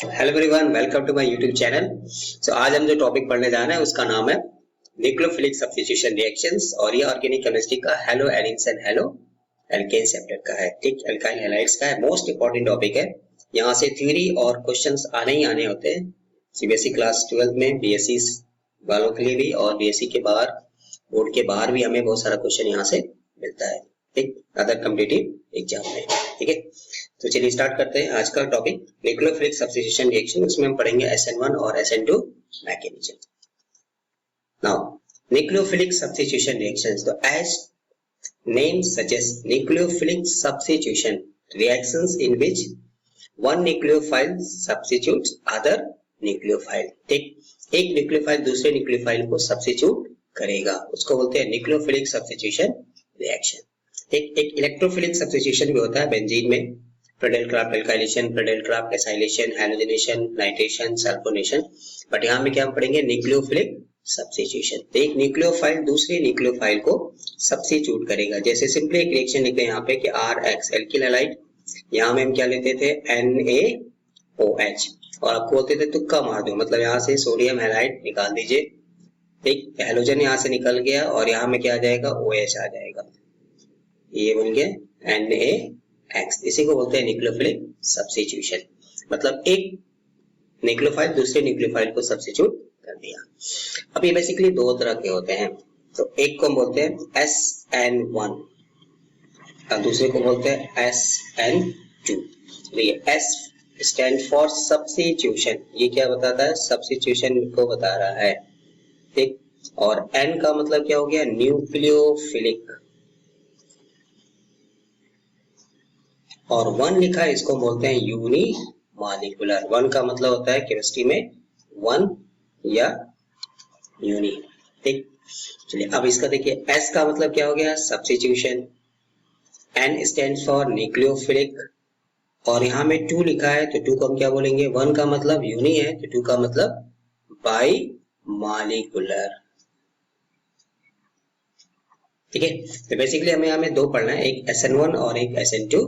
Hello everyone, welcome to my YouTube channel. आज हम जो टॉपिक पढ़ने जा रहे हैं उसका नाम है न्यूक्लियोफिलिक सब्स्टिट्यूशन रिएक्शंस और ये ऑर्गेनिक केमिस्ट्री का hello arenes and halo alkane chapter का है। ठीक, एल्काइल हैलाइड्स का है, मोस्ट इंपोर्टेंट टॉपिक है। यहाँ से थ्योरी और क्वेश्चंस आने ही आने होते हैं सीबीएसई क्लास 12 में, बीएससी वालों के लिए भी और बीएससी के बाहर, बोर्ड के बाहर भी हमें बहुत सारा क्वेश्चन यहाँ से मिलता है। ठीक, अदर कॉम्पिटिटिव एग्जाम में। ठीक है, तो चलिए स्टार्ट करते हैं आज का टॉपिक न्यूक्लियोफिलिक सब्स्टिट्यूशन रिएक्शन। उसमें हम पढ़ेंगे SN1 और SN2 mechanism. Now nucleophilic substitution reactions, तो as name suggest nucleophilic substitution reactions in which one nucleophile substitutes other nucleophile. ठीक, एक न्यूक्लियोफाइल दूसरे न्यूक्लियोफाइल को सब्स्टिट्यूट करेगा, उसको बोलते हैं न्यूक्लियोफिलिक सब्स्टिट्यूशन रिएक्शन। एक इलेक्ट्रोफिलिक सब्स्टिट्यूशन भी होता है बेंजीन में, Friedel Crafts alkylation, Friedel Crafts acylation, halogenation, nitration, sulfonation. But यहाँ में क्या हम पढ़ेंगे? Nucleophilic substitution. तो एक न्यूक्लियोफाइल दूसरे न्यूक्लियोफाइल को सब्स्टिट्यूट करेगा। जैसे सिंपली एक रिएक्शन लिखते हैं यहाँ पे कि RX एल्किल हैलाइड, यहाँ में हम क्या लेते थे? NaOH, और आपको बोलते थे तुक्का मार दो, मतलब यहाँ से सोडियम हैलाइड निकाल दीजिए। ठीक, हैलोजन यहाँ से निकल गया और यहाँ में क्या आ जाएगा? OH आ जाएगा, ये बन गया NaX। इसी को बोलते हैं न्यूक्लियोफिलिक सब्स्टिट्यूशन। मतलब एक न्यूक्लियोफाइल दूसरे न्यूक्लियोफाइल को सब्स्टिट्यूट कर दिया। अब ये बेसिकली दो तरह के होते हैं। तो एक को हम बोलते हैं SN1 और दूसरे को बोलते हैं SN2। तो ये S स्टैंड फॉर सब्स्टिट्यूशन, ये क्या बताता है? सब्स्टिट्यूशन को बता रहा है। ठीक, और N का मतलब क्या हो गया? न्यूक्लियोफिलिक। और 1 लिखा है, इसको बोलते हैं यूनिमॉलिक्यूलर। 1 का मतलब होता है केमिस्ट्री में 1 या यूनि। ठीक, चलिए अब इसका देखिए, S का मतलब क्या हो गया? Substitution. N stands for nucleophilic और यहाँ में 2 लिखा है, तो 2 को हम क्या बोलेंगे? 1 का मतलब यूनि है, तो 2 का मतलब बाई मॉलिक्यूलर। ठीक है, तो बेसिकली हमें यहाँ में दो पढ़ना है, एक SN1 और एक SN2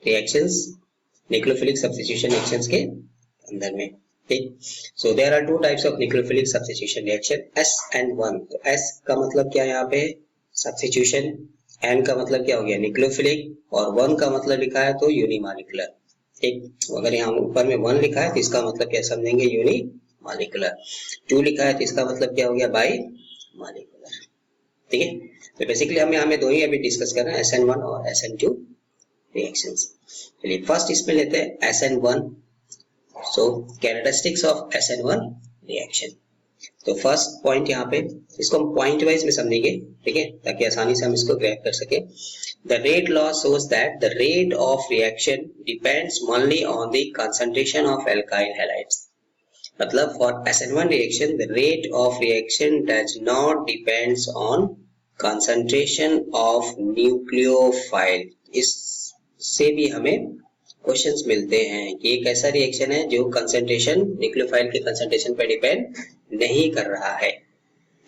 reactions, nucleophilic substitution reactions के अंदर में। ठीक, so there are two types of nucleophilic substitution reaction, SN1। तो S का मतलब क्या है यहाँ पे? सब्स्टिट्यूशन। N का मतलब क्या हो गया? न्यूक्लियोफिलिक। और 1 का मतलब लिखा है तो यूनिमॉलिक्यूलर। ठीक, अगर यहाँ ऊपर में 1 लिखा है तो इसका मतलब क्या समझेंगे? यूनिमॉलिक्यूलर। 2 लिखा है तो इसका मतलब क्या हो गया? By molecular. ठीक है, तो बेसिकली हम यहाँ में दो ही अभी डिस्कस कर रहे हैं, SN1 और SN2 रिएक्शंस। चलिए फर्स्ट इसमें लेते हैं SN1। So characteristics of SN1 reaction. तो फर्स्ट पॉइंट यहाँ पे, इसको हम पॉइंट वाइज में समझेंगे, ठीक है, ताकि आसानी से हम इसको ग्रैब कर सके। The rate law shows that the rate of reaction depends only on the concentration of alkyl halides. मतलब for SN1 reaction the rate of reaction does not depends on concentration of nucleophile. इससे भी हमें questions मिलते हैं कि एक ऐसा reaction है जो कंसंट्रेशन, न्यूक्लियोफाइल के कंसंट्रेशन पर डिपेंड नहीं कर रहा है।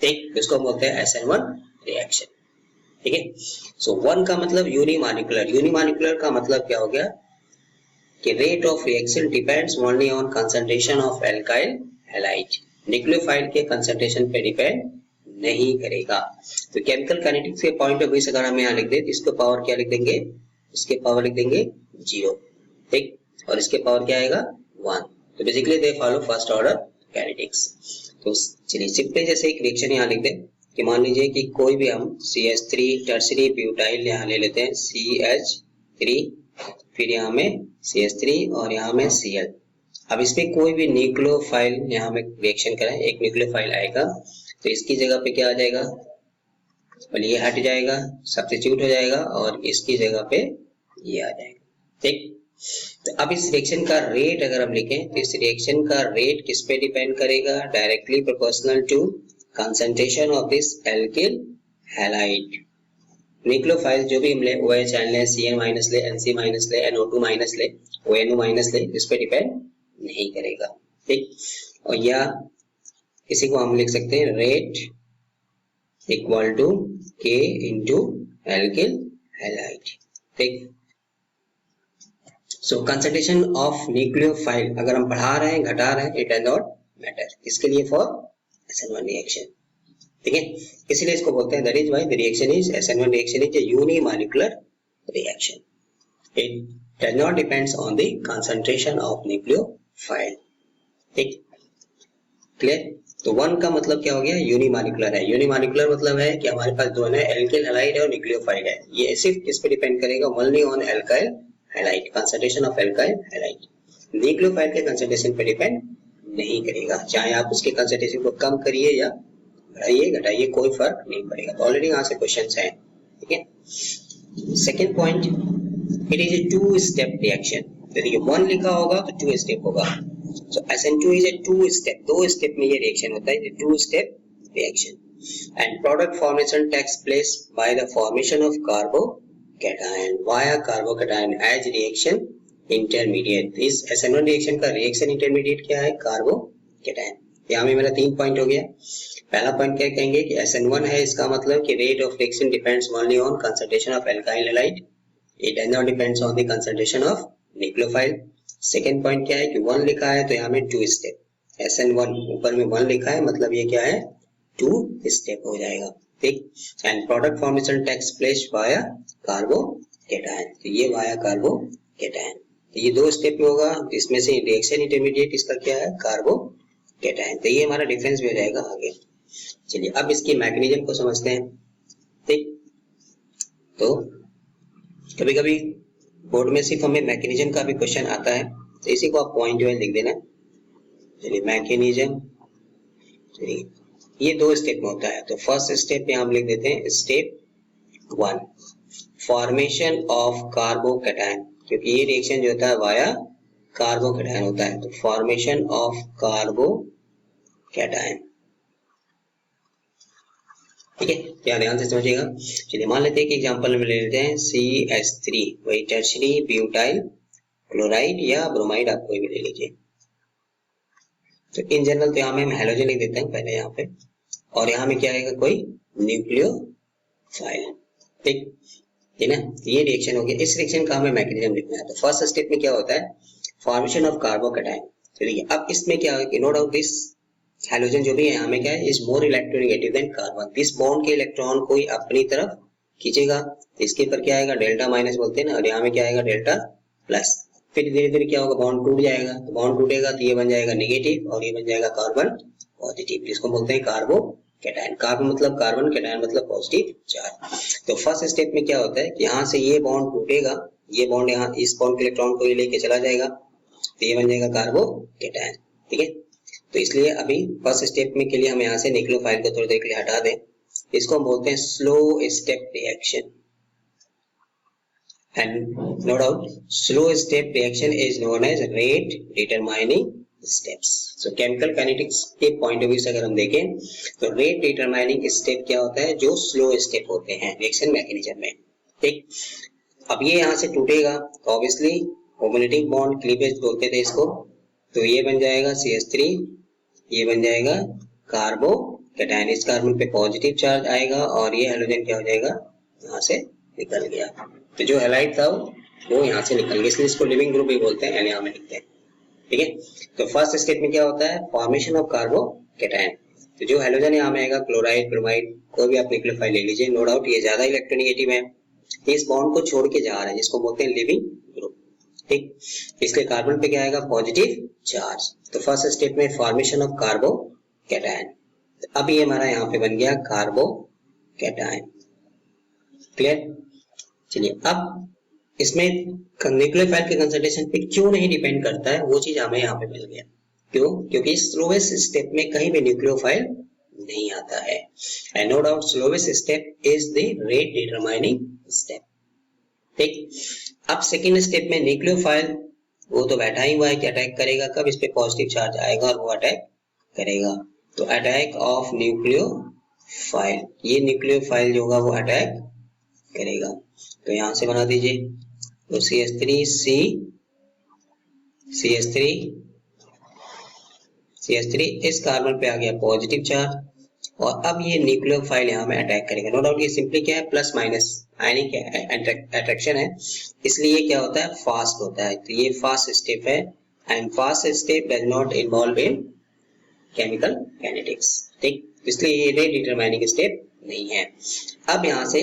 ठीक, इसको बोलते हैं SN1 रिएक्शन। ठीक है, सो 1 का मतलब यूनिमॉलिक्यूलर। यूनिमॉलिक्यूलर का मतलब क्या हो गया? कि rate of reaction depends only on concentration of alkyl halide, nucleophile के कंसंट्रेशन पे डिपेंड नहीं करेगा। तो केमिकल काइनेटिक्स के पॉइंट ऑफ व्यू से अगर हम यहाँ लिख दे तो इसको पावर क्या लिख देंगे? इसके पावर लिख देंगे 0। ठीक, और इसके पावर क्या आएगा? 1। तो basically they follow first order kinetics. तो चलिए सिंपली जैसे एक रिएक्शन यहाँ लिख दें कि मान लीजिए कि कोई भी हम CH3 टर्सरी ब्यूटाइल यहाँ ले लेते हैं, CH3, फिर यहाँ में CH3 और यहाँ में Cl। अब इसमें कोई भी न्यूक्लियोफाइल यहाँ में रिएक्शन करें, एक न्यूक्लियोफाइल आएगा तो इसकी जगह पे क्या आ जाएगा? और ये हट जाएगा, सब्स्टिट्यूट हो जाएगा और इसकी जगह पे ये आ जाएगा। ठीक, तो अब इस रिएक्शन का रेट अगर हम लिखें तो इस रिएक्शन का रेट किस पे डिपेंड करेगा? Directly proportional to concentration of this alkyl halide. Nucleophile जो भी हम ले, OH ले, Cn माइनस ले, NC माइनस ले, NO2 माइनस ले, ONO माइनस ले, इस पे डिपेंड नहीं करेगा। ठीक, और या इसी को हम लिख सकते हैं rate equal to K into alkyl halide. ठीक, सो कंसंट्रेशन ऑफ न्यूक्लियोफाइल अगर हम बढ़ा रहे हैं घटा रहे हैं इट डज नॉट मैटर, इसके लिए फॉर SN1 रिएक्शन, ठीक है, इसलिए इसको बोलते हैं that is why the reaction is SN1 reaction is a unimolecular reaction, it does not depends on the concentration of nucleophile, ठीक, क्लियर। तो वन का मतलब क्या हो गया, यूनिमॉलिक्यूलर है। यूनिमॉलिक्यूलर मतलब है कि हमारे पास दोनों है, एल्किल हैलाइड है और न्यूक्लियोफाइल है। ये सिर्फ किस पे डिपेंड करेगा, only on alkyl halide, concentration of alkyl halide. Nucleophile के कंसंट्रेशन पे डिपेंड नहीं करेगा, चाहे आप उसके कंसंट्रेशन को कम करिए या बढ़ाइए घटाइए, कोई फर्क नहीं पड़ेगा। तो ऑलरेडी यहाँ से क्वेश्चन है, ठीक है। Second point, it is a 2 step reaction. यदि 1 लिखा होगा तो 2 स्टेप होगा। So SN2 is a 2 step, 2 step में ये रिएक्शन होता है, 2 step reaction, and product formation takes place by the formation of carbocation via carbocation as reaction intermediate। इस SN1 रिएक्शन का रिएक्शन इंटरमीडिएट क्या है, कार्बोकेटायन। यहाँ में मेरा 3 पॉइंट हो गया। पहला पॉइंट क्या कहेंगे कि SN1 है, इसका मतलब कि rate of reaction depends only on concentration of alkyl halide, it does not depends on the concentration of nucleophile. Second point क्या है कि 1 लिखा है तो यहाँ में 2 स्टेप, SN1 ऊपर में 1 लिखा है मतलब ये क्या है, 2 स्टेप हो जाएगा, ठीक। And product formation takes place via carbocation, तो ये वाया कार्बोकेटायन, तो ये 2 स्टेप में होगा, इसमें से रिएक्शन इंटरमीडिएट इसका क्या है, कार्बोकेटायन। तो ये हमारा डिफरेंस भी हो जाएगा आगे। चलिए अब इसकी मैकेनिज्म को समझते हैं, ठीक। तो कभी कभी बोर्ड में सिर्फ हमें मैकेनिज्म का भी क्वेश्चन आता है, तो इसी को आप पॉइंट जो है लिख देना। चलिए मैकेनिज्म, चलिए ये 2 स्टेप में होता है। तो फर्स्ट स्टेप पे हम लिख देते हैं स्टेप 1, फॉर्मेशन ऑफ कार्बोकेटायन, क्योंकि ये रिएक्शन जो होता है वाया कार्बोकेटायन होता है, तो फॉर्मेशन ऑफ कार्बोकेटायन, ठीक है, क्या ध्यान से समझिएगा। चलिए मान लेते हैं कि एग्जांपल में ले लेते हैं CH3, वही टर्शरी ब्यूटाइल क्लोराइड या ब्रोमाइड, आप कोई भी ले लीजिए। तो इन जनरल तो यहाँ में हम हैलोजन लिख देते हैं पहले यहाँ पे, और यहाँ में क्या आएगा, कोई न्यूक्लियोफाइल, ठीक है ना। ये रिएक्शन हो गया। इस रिएक्शन का हमें मैकेनिज्म लिखना है। तो फर्स्ट स्टेप में क्या होता है, फॉर्मेशन ऑफ कार्बोकेटायन। चलिए अब इसमें क्या होगा कि नो डाउट दिस हैलोजन जो भी है यहाँ में क्या है, is more electronegative than carbon. इस बॉन्ड के इलेक्ट्रॉन को ही अपनी तरफ खींचेगा, तो इसके ऊपर क्या आएगा, डेल्टा माइनस बोलते हैं ना, और यहाँ में क्या आएगा, डेल्टा प्लस। फिर धीरे धीरे क्या होगा, बॉन्ड टूट जाएगा, तो बॉन्ड टूटेगा तो ये बन जाएगा नेगेटिव और ये बन जाएगा कार्बन पॉजिटिव, जिसको बोलते हैं कार्बोकेटायन। कार्बन मतलब कार्बन, केटायन मतलब पॉजिटिव चार्ज। तो फर्स्ट स्टेप में क्या होता है कि यहाँ से ये बॉन्ड टूटेगा, ये बॉन्ड यहाँ इस बॉन्ड के इलेक्ट्रॉन को ये लेके चला जाएगा, तो ये बन जाएगा कार्बोकेटायन, ठीक है। तो इसलिए अभी फर्स्ट स्टेप में के लिए हम यहाँ से न्यूक्लियोफाइल को थोड़ी देर के लिए हटा दें, इसको हम बोलते हैं slow step reaction. And no doubt slow step reaction is known as rate determining steps. So chemical kinetics के पॉइंट ऑफ व्यू से अगर हम देखें तो रेट डिटरमाइनिंग स्टेप क्या होता है, जो स्लो स्टेप होते हैं रिएक्शन मैकेनिज्म में, ठीक। अब ये यहाँ से टूटेगा तो ऑब्वियसली होमोलिटिक बॉन्ड क्लीवेज बोलते थे इसको, तो ये बन जाएगा CH3, ये बन जाएगा कार्बोकेटायन, इस कार्बन पे पॉजिटिव चार्ज आएगा और ये हैलोजन क्या हो जाएगा, यहाँ से निकल गया। तो जो हैलाइड था वो यहाँ से निकल गया, इसलिए इसको लिविंग ग्रुप भी बोलते हैं, यहाँ में लिखते हैं, ठीक है। तो फर्स्ट स्टेप में क्या होता है, फॉर्मेशन ऑफ कार्बोकेटायन। तो जो हैलोजन यहाँ में आएगा, क्लोराइड ब्रोमाइड कोई भी आप न्यूक्लियोफाइल ले लीजिए, नो डाउट ये ज्यादा इलेक्ट्रोनेगेटिव है, इस बॉन्ड को छोड़ के जा रहा है, जिसको बोलते हैं लिविंग ग्रुप, ठीक। इसलिए कार्बन पे क्या आएगा, पॉजिटिव चार्ज। तो फर्स्ट स्टेप में फॉर्मेशन ऑफ कार्बोकेटायन, अब ये हमारा यहाँ पे बन गया कार्बोकेटायन, क्लियर। चलिए अब इसमें न्यूक्लियोफाइल के कंसंट्रेशन पे क्यों नहीं डिपेंड करता है, वो चीज हमें यहाँ पे मिल गया। क्यों, क्योंकि स्लोवेस्ट स्टेप में कहीं भी न्यूक्लियोफाइल नहीं आता है। And no doubt slowest step is the rate determining step, ठीक। अब सेकेंड स्टेप में न्यूक्लियोफाइल वो तो बैठा ही हुआ है कि अटैक करेगा कब, इस पे पॉजिटिव चार्ज आएगा और वो अटैक करेगा। तो अटैक ऑफ न्यूक्लियोफाइल, ये न्यूक्लियोफाइल जो होगा वो अटैक करेगा। तो यहां से बना दीजिए, तो CH3 इस कार्बन पे आ गया पॉजिटिव चार्ज, और अब ये न्यूक्लियोफाइल यहाँ में अटैक करेगा। नो डाउट ये सिंपली क्या है, प्लस माइनस आयनिक अट्रैक्शन है, इसलिए क्या होता है, फास्ट होता है। तो ये फास्ट स्टेप है and fast step does not involve in chemical kinetics, ठीक, इसलिए ये रेट डिटरमाइनिंग स्टेप नहीं है। अब यहाँ से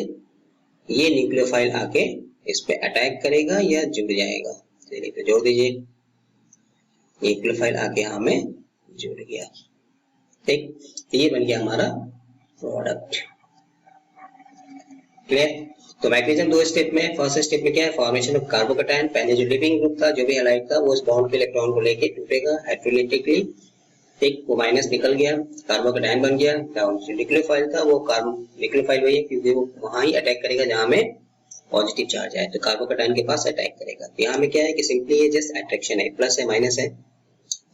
ये न्यूक्लियोफाइल आके इस पे अटैक करेगा या जुड़ जाएगा, चलिए तो जोड़ दीजिए, न्यूक्लियोफाइल आके हमें जुड़ गया, ठीक, ये बन गया हमारा प्रोडक्ट। क्लियर? तो मैग्नीशियम दो स्टेप में, फर्स्ट स्टेप में क्या है, फॉर्मेशन ऑफ कार्बोकैटायन, पहले जो लिविंग ग्रुप था, जो भी हैलाइड था, वो उस बॉन्ड के इलेक्ट्रॉन को लेके टूटेगा हाइड्रोलिटिकली, ठीक, वो माइनस निकल गया, कार्बोकैटायन बन गया। डाउन जो न्यूक्लियोफाइल था वो न्यूक्लियोफाइल वही है, क्योंकि वो वहां ही अटैक करेगा जहां में पॉजिटिव चार्ज है, तो कार्बोकैटायन के पास अटैक करेगा। तो यहाँ में क्या है कि सिंपली ये जस्ट अट्रैक्शन है, प्लस है माइनस है,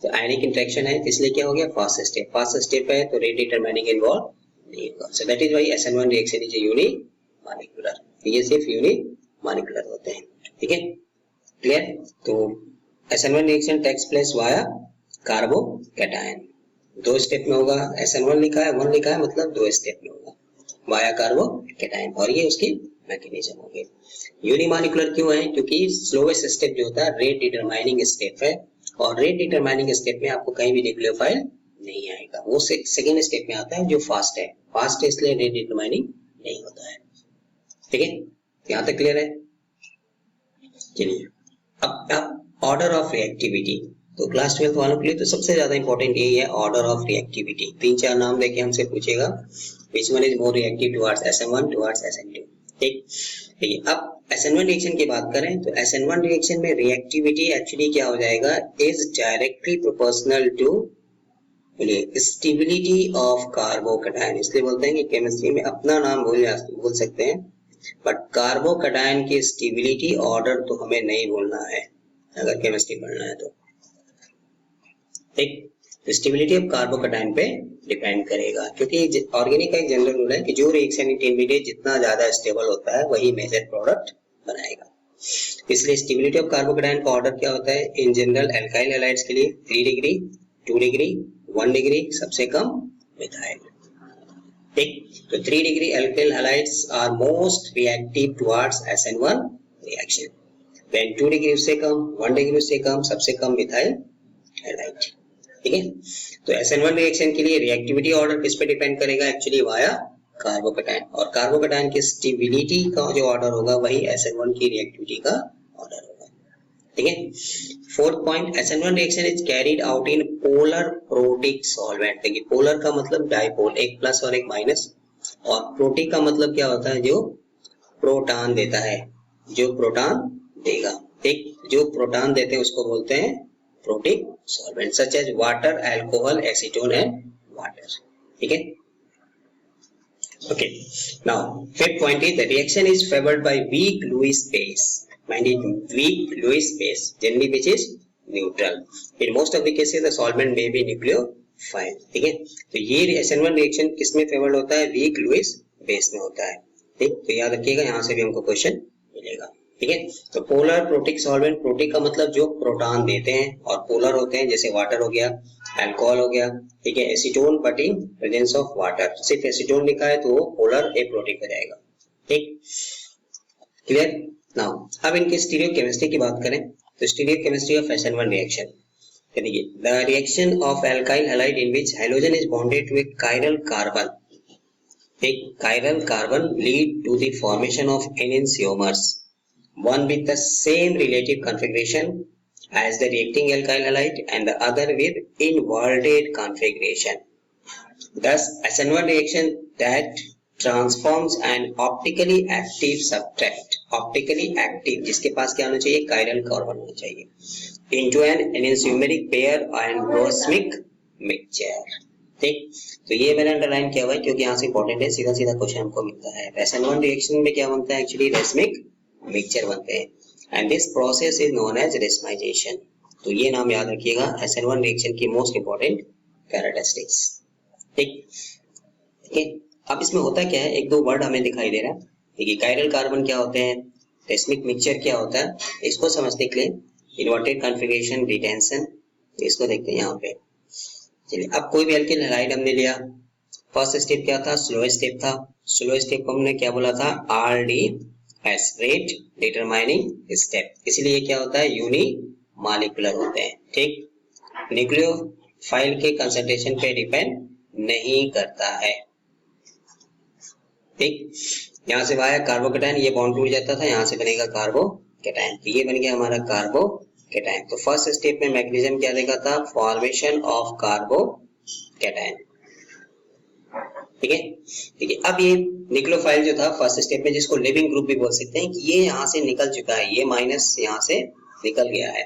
तो आयनिक इंटरेक्शन है, इसलिए क्या हो गया, फास्ट स्टेप। फास्ट स्टेप है तो रेट डिटरमाइनिंग इन्वॉल्व नहीं होगा, so that is why SN1 reaction is unimolecular, ये सिर्फ यूनिमॉलिक्यूलर होते हैं, ठीक है, क्लियर? तो SN1 reaction takes place via carbocation, दो स्टेप में होगा, SN1 लिखा है, 1 लिखा है, मतलब दो स्टेप में होगा, वाया कार्बोकैटायन, और ये उसकी मैकेनिज्म हो गई। यूनिमॉलिक्यूलर क्यों है, क्योंकि स्लोएस्ट स्टेप जो होता है रेट डिटरमाइनिंग स्टेप है, और रेट डिटरमाइनिंग स्टेप में आपको कहीं भी न्यूक्लियोफाइल नहीं आएगा, वो सेकेंड स्टेप में आता है जो फास्ट है, फास्ट है इसलिए रेट डिटरमाइनिंग नहीं होता है, ठीक है, यहाँ तक क्लियर है? चलिए अब ऑर्डर ऑफ रिएक्टिविटी, तो क्लास 12 वालों के लिए तो सबसे ज्यादा इंपॉर्टेंट यही है, ऑर्डर ऑफ रिएक्टिविटी। 3-4 नाम देके हमसे पूछेगा which one is more reactive towards SN1 towards SN2, ठीक है। अब SN1 रिएक्शन की बात करें तो SN1 रिएक्शन में रिएक्टिविटी एक्चुअली क्या हो जाएगा, is directly proportional to stability of carbocation, इसलिए बोलते हैं कि केमिस्ट्री में अपना नाम भूल सकते हैं, बट कार्बोकैटायन की स्टेबिलिटी ऑर्डर तो हमें नहीं भूलना है अगर केमिस्ट्री पढ़ना है तो, ठीक, स्टेबिलिटी ऑफ कार्बोकैटायन पे डिपेंड करेगा, क्योंकि ऑर्गेनिक का एक जनरल रूल है कि जो रिएक्शन इंटरमीडिएट जितना ज्यादा स्टेबल होता है वही मेजर प्रोडक्ट बनाएगा, इसलिए स्टेबिलिटी ऑफ कार्बोकैटायन का ऑर्डर क्या होता है, इन जनरल एल्काइल हैलाइड्स के लिए 3 डिग्री, 2 डिग्री, 1 डिग्री, सबसे कम मिथाइल, ठीक, तो 3 degree alkyl halides are most reactive towards SN1 reaction, then 2 degree उससे कम, 1 डिग्री उससे कम, सबसे कम मिथाइल हैलाइड, ठीक है। तो SN1 रिएक्शन के लिए रिएक्टिविटी ऑर्डर किस पे डिपेंड करेगा, एक्चुअली वाया कार्बोकैटायन, और कार्बोकैटायन की स्टेबिलिटी का जो ऑर्डर होगा वही SN1 की रिएक्टिविटी का ऑर्डर होगा, ठीक है। Fourth point, SN1 reaction is carried out in polar protic solvent, देखिए पोलर का मतलब डाइपोल, एक प्लस और एक माइनस, और प्रोटिक का मतलब क्या होता है, जो प्रोटॉन देता है, जो प्रोटॉन देगा, ठीक, जो प्रोटॉन देते हैं उसको बोलते हैं protic solvent, such as water, alcohol, acetone and water, ठीक है। Okay, now fifth point is the reaction is favored by weak Lewis base. Mind it, weak Lewis base, generally which is neutral. In most of the cases, the solvent may be nucleophile. ठीक है, तो ये SN1 reaction किसमें favoured होता है, weak Lewis base में होता है, ठीक, तो याद रखिएगा, यहाँ से भी हमको क्वेश्चन मिलेगा, ठीक है। तो पोलर प्रोटिक सॉल्वेंट, प्रोटिक का मतलब जो प्रोटॉन देते हैं, और पोलर होते हैं जैसे वाटर हो गया, अल्कोहल हो गया, ठीक है, acetone but in presence of water, सिर्फ एसीटोन लिखा है तो वो पोलर एप्रोटिक हो जाएगा, ठीक, क्लियर। नाउ अब इनके स्टीरियोकेमिस्ट्री की बात करें तो स्टीरियोकेमिस्ट्री ऑफ SN1 रिएक्शन, देखिए the reaction of alkyl halide in which hydrogen is bonded to a chiral carbon, एक chiral carbon lead to the formation of enantiomers, one with the same relative configuration as the reacting alkyl halide and the other with inverted configuration. Thus, SN1 reaction that transforms an optically active substrate, optically active जिसके पास क्या होना चाहिए, chiral carbon होना चाहिए, into an enantiomeric pair and rosmic mixture, ठीक, तो ये मैंने अंडरलाइन किया हुआ है क्योंकि यहाँ से इंपॉर्टेंट है, सीधा सीधा क्वेश्चन हमको मिलता है। SN1 रिएक्शन में क्या बनता है, एक्चुअली रेसमिक मिक्सचर बनते हैं, and this process is known as racemization, तो ये नाम याद रखिएगा SN1 रिएक्शन की मोस्ट इंपॉर्टेंट कैरेक्टरिस्टिक्स, ठीक है। अब इसमें होता क्या है, एक दो वर्ड हमें दिखाई दे रहा है, देखिए कायरल कार्बन क्या होते हैं, रेसमिक मिक्सचर क्या होता है, इसको समझने के लिए इन्वर्टेड कॉन्फ़िगरेशन, रिटेंशन, इसको देखते हैं यहाँ पे। चलिए अब कोई भी एल्किल हैलाइड हमने लिया, फर्स्ट स्टेप क्या था, स्लो स्टेप था। स्लो स्टेप को हमने क्या बोला था, RDS, रेट डिटरमाइनिंग स्टेप। इसलिए क्या होता है, यूनी मॉलिक्यूलर होते हैं। ठीक, न्यूक्लियोफाइल के कंसंट्रेशन पे डिपेंड नहीं करता है। ठीक, यहाँ से आया कार्बोकेटायन, ये बॉन्ड टूट जाता था, यहाँ से बनेगा कार्बोकेटायन, तो ये बन गया हमारा कार्बोकेटायन। तो फर्स्ट स्टेप में मैकेनिज्म क्या देखा था, फॉर्मेशन ऑफ कार्बोकेटायन। ठीक है, ठीक है। अब ये न्यूक्लियोफाइल जो था फर्स्ट स्टेप में, जिसको लिविंग ग्रुप भी बोल सकते हैं, कि ये यहाँ से निकल चुका है, ये माइनस यहाँ से निकल गया है।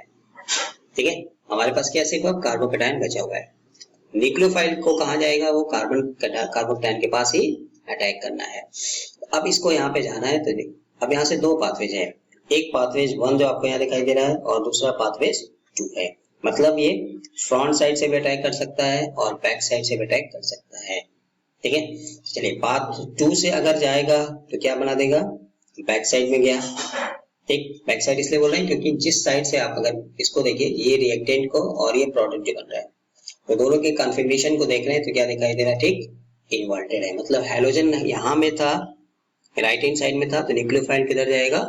ठीक है, हमारे पास क्या सिर्फ अब कार्बोकेटायन बचा हुआ है। न्यूक्लियोफाइल को कहा जाएगा, वो कार्बोकेटायन के पास ही अटैक करना है। अब इसको यहाँ पे जाना है, तो अब यहाँ से दो पाथवेज है, एक पाथवेज 1 जो आपको यहाँ दिखाई दे रहा है, और दूसरा पाथवेज 2 है। मतलब ये फ्रंट साइड से भी अटैक कर सकता है और बैक साइड से भी अटैक कर सकता है। ठीक है, चलिए पाथ 2 से अगर जाएगा तो क्या बना देगा, बैक साइड में गया। ठीक, बैक साइड इसलिए बोल रहे हैं क्योंकि जिस साइड से आप अगर इसको देखिए, ये रिएक्टेंट को और ये प्रोडक्ट जो बन रहा है, तो दोनों के कॉन्फ़िगरेशन को देख रहे हैं तो क्या दिखाई दे रहा है, ठीक इन्वर्टेड है। मतलब हैलोजन यहाँ में था, राइट हैंड साइड में था, तो न्यूक्लियोफाइल किधर जाएगा,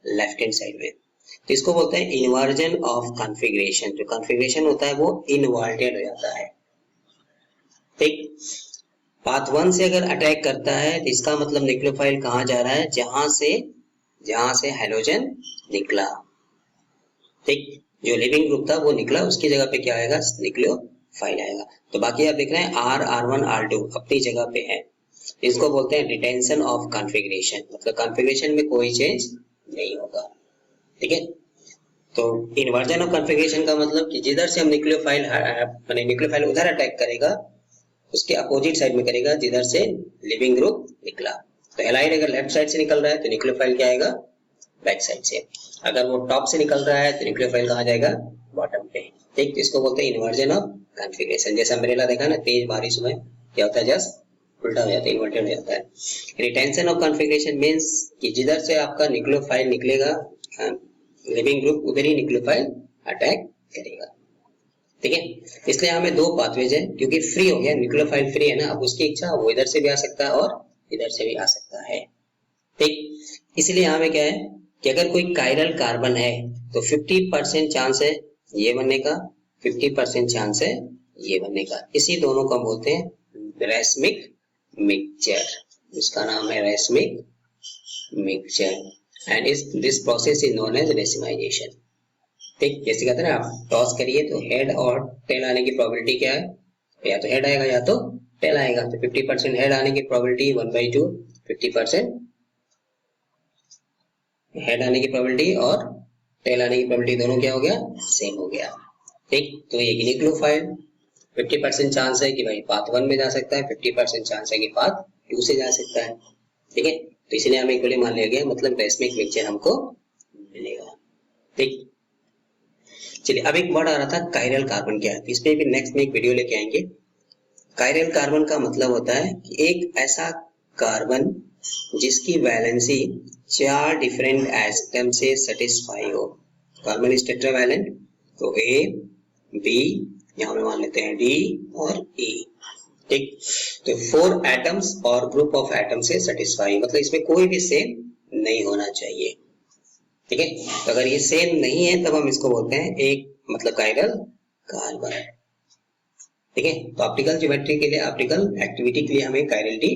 लेफ्ट हैंड साइड में। तो इसको बोलते हैं इन्वर्जन ऑफ कॉन्फ़िगरेशन। जो कॉन्फ़िगरेशन होता है वो इन्वर्टेड हो जाता है। ठीक, पाथ 1 से अगर अटैक करता है तो इसका मतलब न्यूक्लियोफाइल कहाँ जा रहा है, जहां से हैलोजन निकला। ठीक, जो लिविंग ग्रुप था वो निकला, उसकी जगह पे क्या आएगा, न्यूक्लियोफाइल आएगा। तो बाकी आप देख रहे हैं R1 R2 अपनी जगह पे है। इसको बोलते हैं रिटेंशन ऑफ कॉन्फ़िगरेशन, मतलब कॉन्फ़िगरेशन में कोई चेंज नहीं होगा। ठीक है, तो इन्वर्जन ऑफ कॉन्फ़िगरेशन का मतलब कि जिधर से हम न्यूक्लियोफाइल उधर अटैक करेगा, उसके अपोजिट साइड में करेगा जिधर से लिविंग ग्रुप निकला। तो हैलाइड अगर लेफ्ट साइड से निकल रहा है तो न्यूक्लियोफाइल क्या आएगा, बैक साइड से। अगर वो टॉप से निकल रहा है तो न्यूक्लियोफाइल कहाँ जाएगा, बॉटम पे। ठीक, तो इसको बोलते हैं इन्वर्जन ऑफ कॉन्फ़िगरेशन। जैसे अम्ब्रेला देखा ना, तेज बारिश में क्या होता है, जस्ट उल्टा हो जाता है, इन्वर्टेड हो जाता है। रिटेंशन ऑफ कॉन्फ़िगरेशन मींस कि जिधर से आपका न्यूक्लियोफाइल निकलेगा, लिविंग ग्रुप, उधर ही न्यूक्लियोफाइल अटैक करेगा। ठीक है, इसलिए हमें दो पाथवेज है, क्योंकि फ्री हो गया, न्यूक्लियोफाइल फ्री है ना, अब उसकी इच्छा वो इधर से भी आ सकता है और इधर से भी आ सकता है। ठीक, इसलिए यहाँ में क्या है कि अगर कोई कायरल कार्बन है तो 50% चांस है ये बनने का, 50% चांस है ये बनने का। इसी दोनों को हम बोलते हैं रेसमिक मिक्सचर, इसका नाम है racemic mixture, and this process is known as racemization. ठीक, जैसे कहते हैं ना, आप टॉस करिए तो हेड और टेल आने की प्रोबेबिलिटी क्या है, या तो हेड आएगा या तो टेल आएगा। तो 50% हेड आने की प्रोबेबिलिटी 1/2, 50% हेड आने की प्रोबेबिलिटी और टेल आने की प्रोबेबिलिटी दोनों क्या हो गया, सेम हो गया। ठीक, तो ये न्यूक्लियोफाइल 50% चांस है कि भाई पाथ 1 में जा सकता है, 50% चांस है कि पाथ 2 से जा सकता है। ठीक है, तो इसलिए हमें इक्वली मान लिया गया, मतलब रेसमिक मिक्सचर हमको मिलेगा। ठीक, चलिए अब एक वर्ड आ रहा था कायरल कार्बन, क्या है, इस पे भी नेक्स्ट में एक वीडियो लेके आएंगे। कायरल कार्बन का मतलब होता है कि एक ऐसा कार्बन जिसकी वैलेंसी 4 डिफरेंट एटम से सेटिस्फाई हो। कार्बन इज टेट्रावैलेंट, तो A, B, यहाँ पे मान लेते हैं D और E। ठीक, तो 4 एटम्स और ग्रुप ऑफ एटम से सेटिस्फाई, मतलब इसमें कोई भी सेम नहीं होना चाहिए। ठीक है, तो अगर ये सेम नहीं है तब हम इसको बोलते हैं एक, मतलब कायरल कार्बन। ठीक है, तो ऑप्टिकल ज्योमेट्री के लिए, ऑप्टिकल एक्टिविटी के लिए हमें कायरलिटी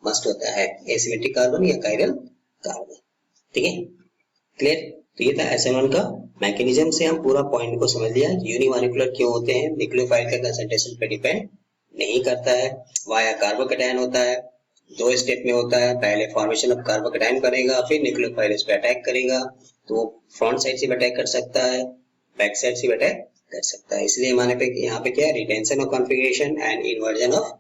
मस्ट होता है, एसिमेट्रिक कार्बन या कायरल कार्बन। ठीक है, क्लियर। तो ये था SN1 का मैकेनिज्म से हम पूरा पॉइंट को समझ लिया। यूनिमॉलिक्यूलर क्यों होते हैं, न्यूक्लियोफाइल का कंसंट्रेशन पे डिपेंड नहीं करता है, वाया कार्बोकेटायन होता है, 2 स्टेप में होता है, पहले फॉर्मेशन ऑफ कार्बोकेटायन करेगा, फिर न्यूक्लियोफाइल इस पे अटैक करेगा, तो फ्रंट साइड से भी अटैक कर सकता है, बैक साइड से भी अटैक कर सकता है। इसलिए हमारे पे यहाँ पे क्या है, retention of configuration and inversion of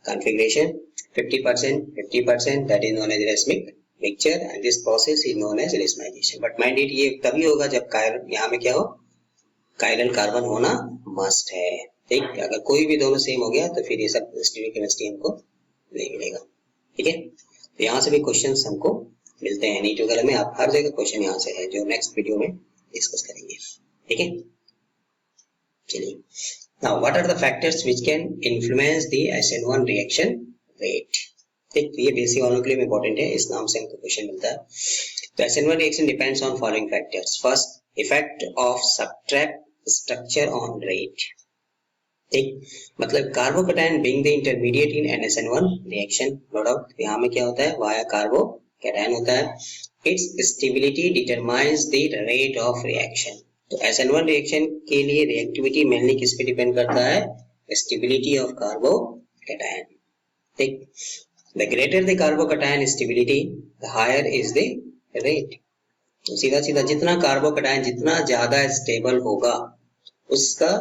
configuration. 50% that is known as racemic mixture and this process is known as racemization. But mind it, ये तभी होगा जब यहाँ में क्या हो, कायरल कार्बन होना मस्ट है। ठीक, अगर कोई भी दोनों सेम हो गया तो फिर ये सब स्टीरियोकेमिस्ट्री हमको नहीं मिलेगा। ठीक है, तो यहाँ से भी क्वेश्चंस हमको मिलते हैं नीट वगैरह में, आप हर जगह क्वेश्चन यहाँ से है जो नेक्स्ट वीडियो में डिस्कस करेंगे। ठीक है, चलिए, now what are the factors which can influence the SN1 reaction rate. ठीक, ये बेसिक वालों के लिए इंपॉर्टेंट है, इस नाम से हमको क्वेश्चन मिलता है। तो SN1 reaction depends on following factors. First, effect of subtract structure on rate. ठीक, मतलब carbocation being the intermediate in NSN1 reaction, no doubt यहाँ में क्या होता है, वाया कार्बोकैटायन होता है। Its stability determines the rate of reaction. तो SN1 रिएक्शन के लिए रिएक्टिविटी मेनली किस पे डिपेंड करता है, स्टेबिलिटी ऑफ कार्बोकैटायन। ठीक, the greater the carbocation stability the higher is the rate. तो सीधा सीधा जितना कार्बोकैटायन जितना ज्यादा स्टेबल होगा उसका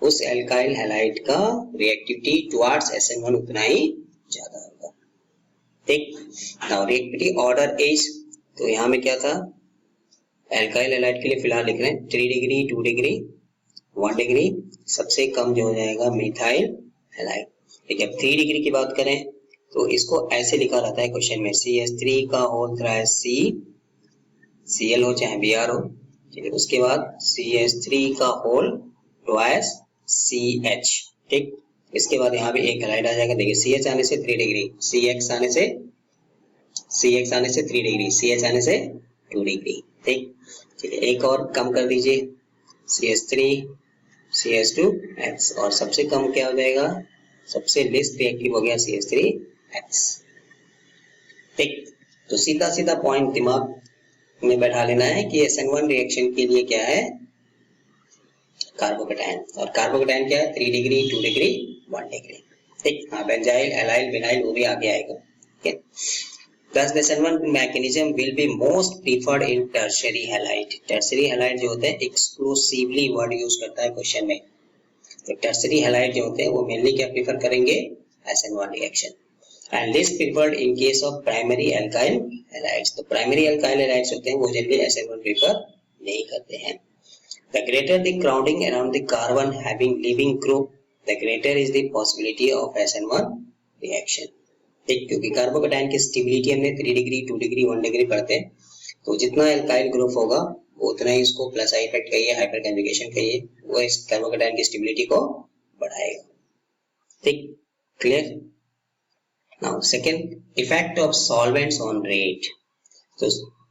उस एल्काइल हैलाइड का रिएक्टिविटी टुवर्ड्स SN1 उतना ही ज्यादा होगा। ठीक, नाउ रिएक्टिविटी ऑर्डर इज, तो यहाँ में क्या था, एल्काइल हैलाइड के लिए फिलहाल लिख रहे हैं 3 डिग्री, 2 डिग्री, 1 डिग्री, सबसे कम जो हो जाएगा मिथाइल हैलाइड। ठीक है, 3 डिग्री की बात करें तो इसको ऐसे लिखा रहता है क्वेश्चन में, CH3 का होल तरह है CCl हो चाहे Br हो। ठीक है, उसके बाद CH3 का होल ट्वाइस CH। ठीक, इसके बाद यहाँ भी एक हैलाइड आ जाएगा, देखिए CH आने से 3 डिग्री, CX आने से 3 डिग्री, CH आने से 2 डिग्री। ठीक, चलिए एक और कम कर दीजिए, CH3 CH2X, और सबसे कम क्या हो जाएगा, सबसे लेस्ट रिएक्टिव हो गया CH3X। ठीक, तो सीधा सीधा पॉइंट दिमाग में बैठा लेना है कि SN1 रिएक्शन के लिए क्या है, कार्बोकैटायन, और कार्बोकैटायन क्या है, 3 डिग्री, 2 डिग्री, 1 डिग्री। ठीक, हाँ, बेंजाइल, एलाइल, विनाइल वो भी आगे आएगा। ठीक, Thus, the SN1 mechanism will be most preferred in tertiary halide. Tertiary halide जो होते हैं exclusively वर्ड यूज करता है क्वेश्चन में। तो tertiary halide जो होते हैं वो मेनली क्या प्रीफर करेंगे, SN1 reaction, and least preferred in case of primary alkyl halides. तो primary alkyl halides होते हैं वो जनरली SN1 प्रीफर नहीं करते हैं। The greater the crowding around the carbon having leaving group, the greater is the possibility of SN1 reaction. ठीक, क्योंकि carbocation की स्टेबिलिटी हमने 3 डिग्री, 2 डिग्री, 1 डिग्री पढ़ते हैं, तो जितना एल्काइल ग्रुप होगा वो उतना ही उसको प्लस आई इफेक्ट कहिए, हाइपर कन्जुगेशन कहिए, वो इस कार्बोकैटायन की स्टेबिलिटी को बढ़ाएगा। ठीक, clear. Now second, effect of solvents on rate. तो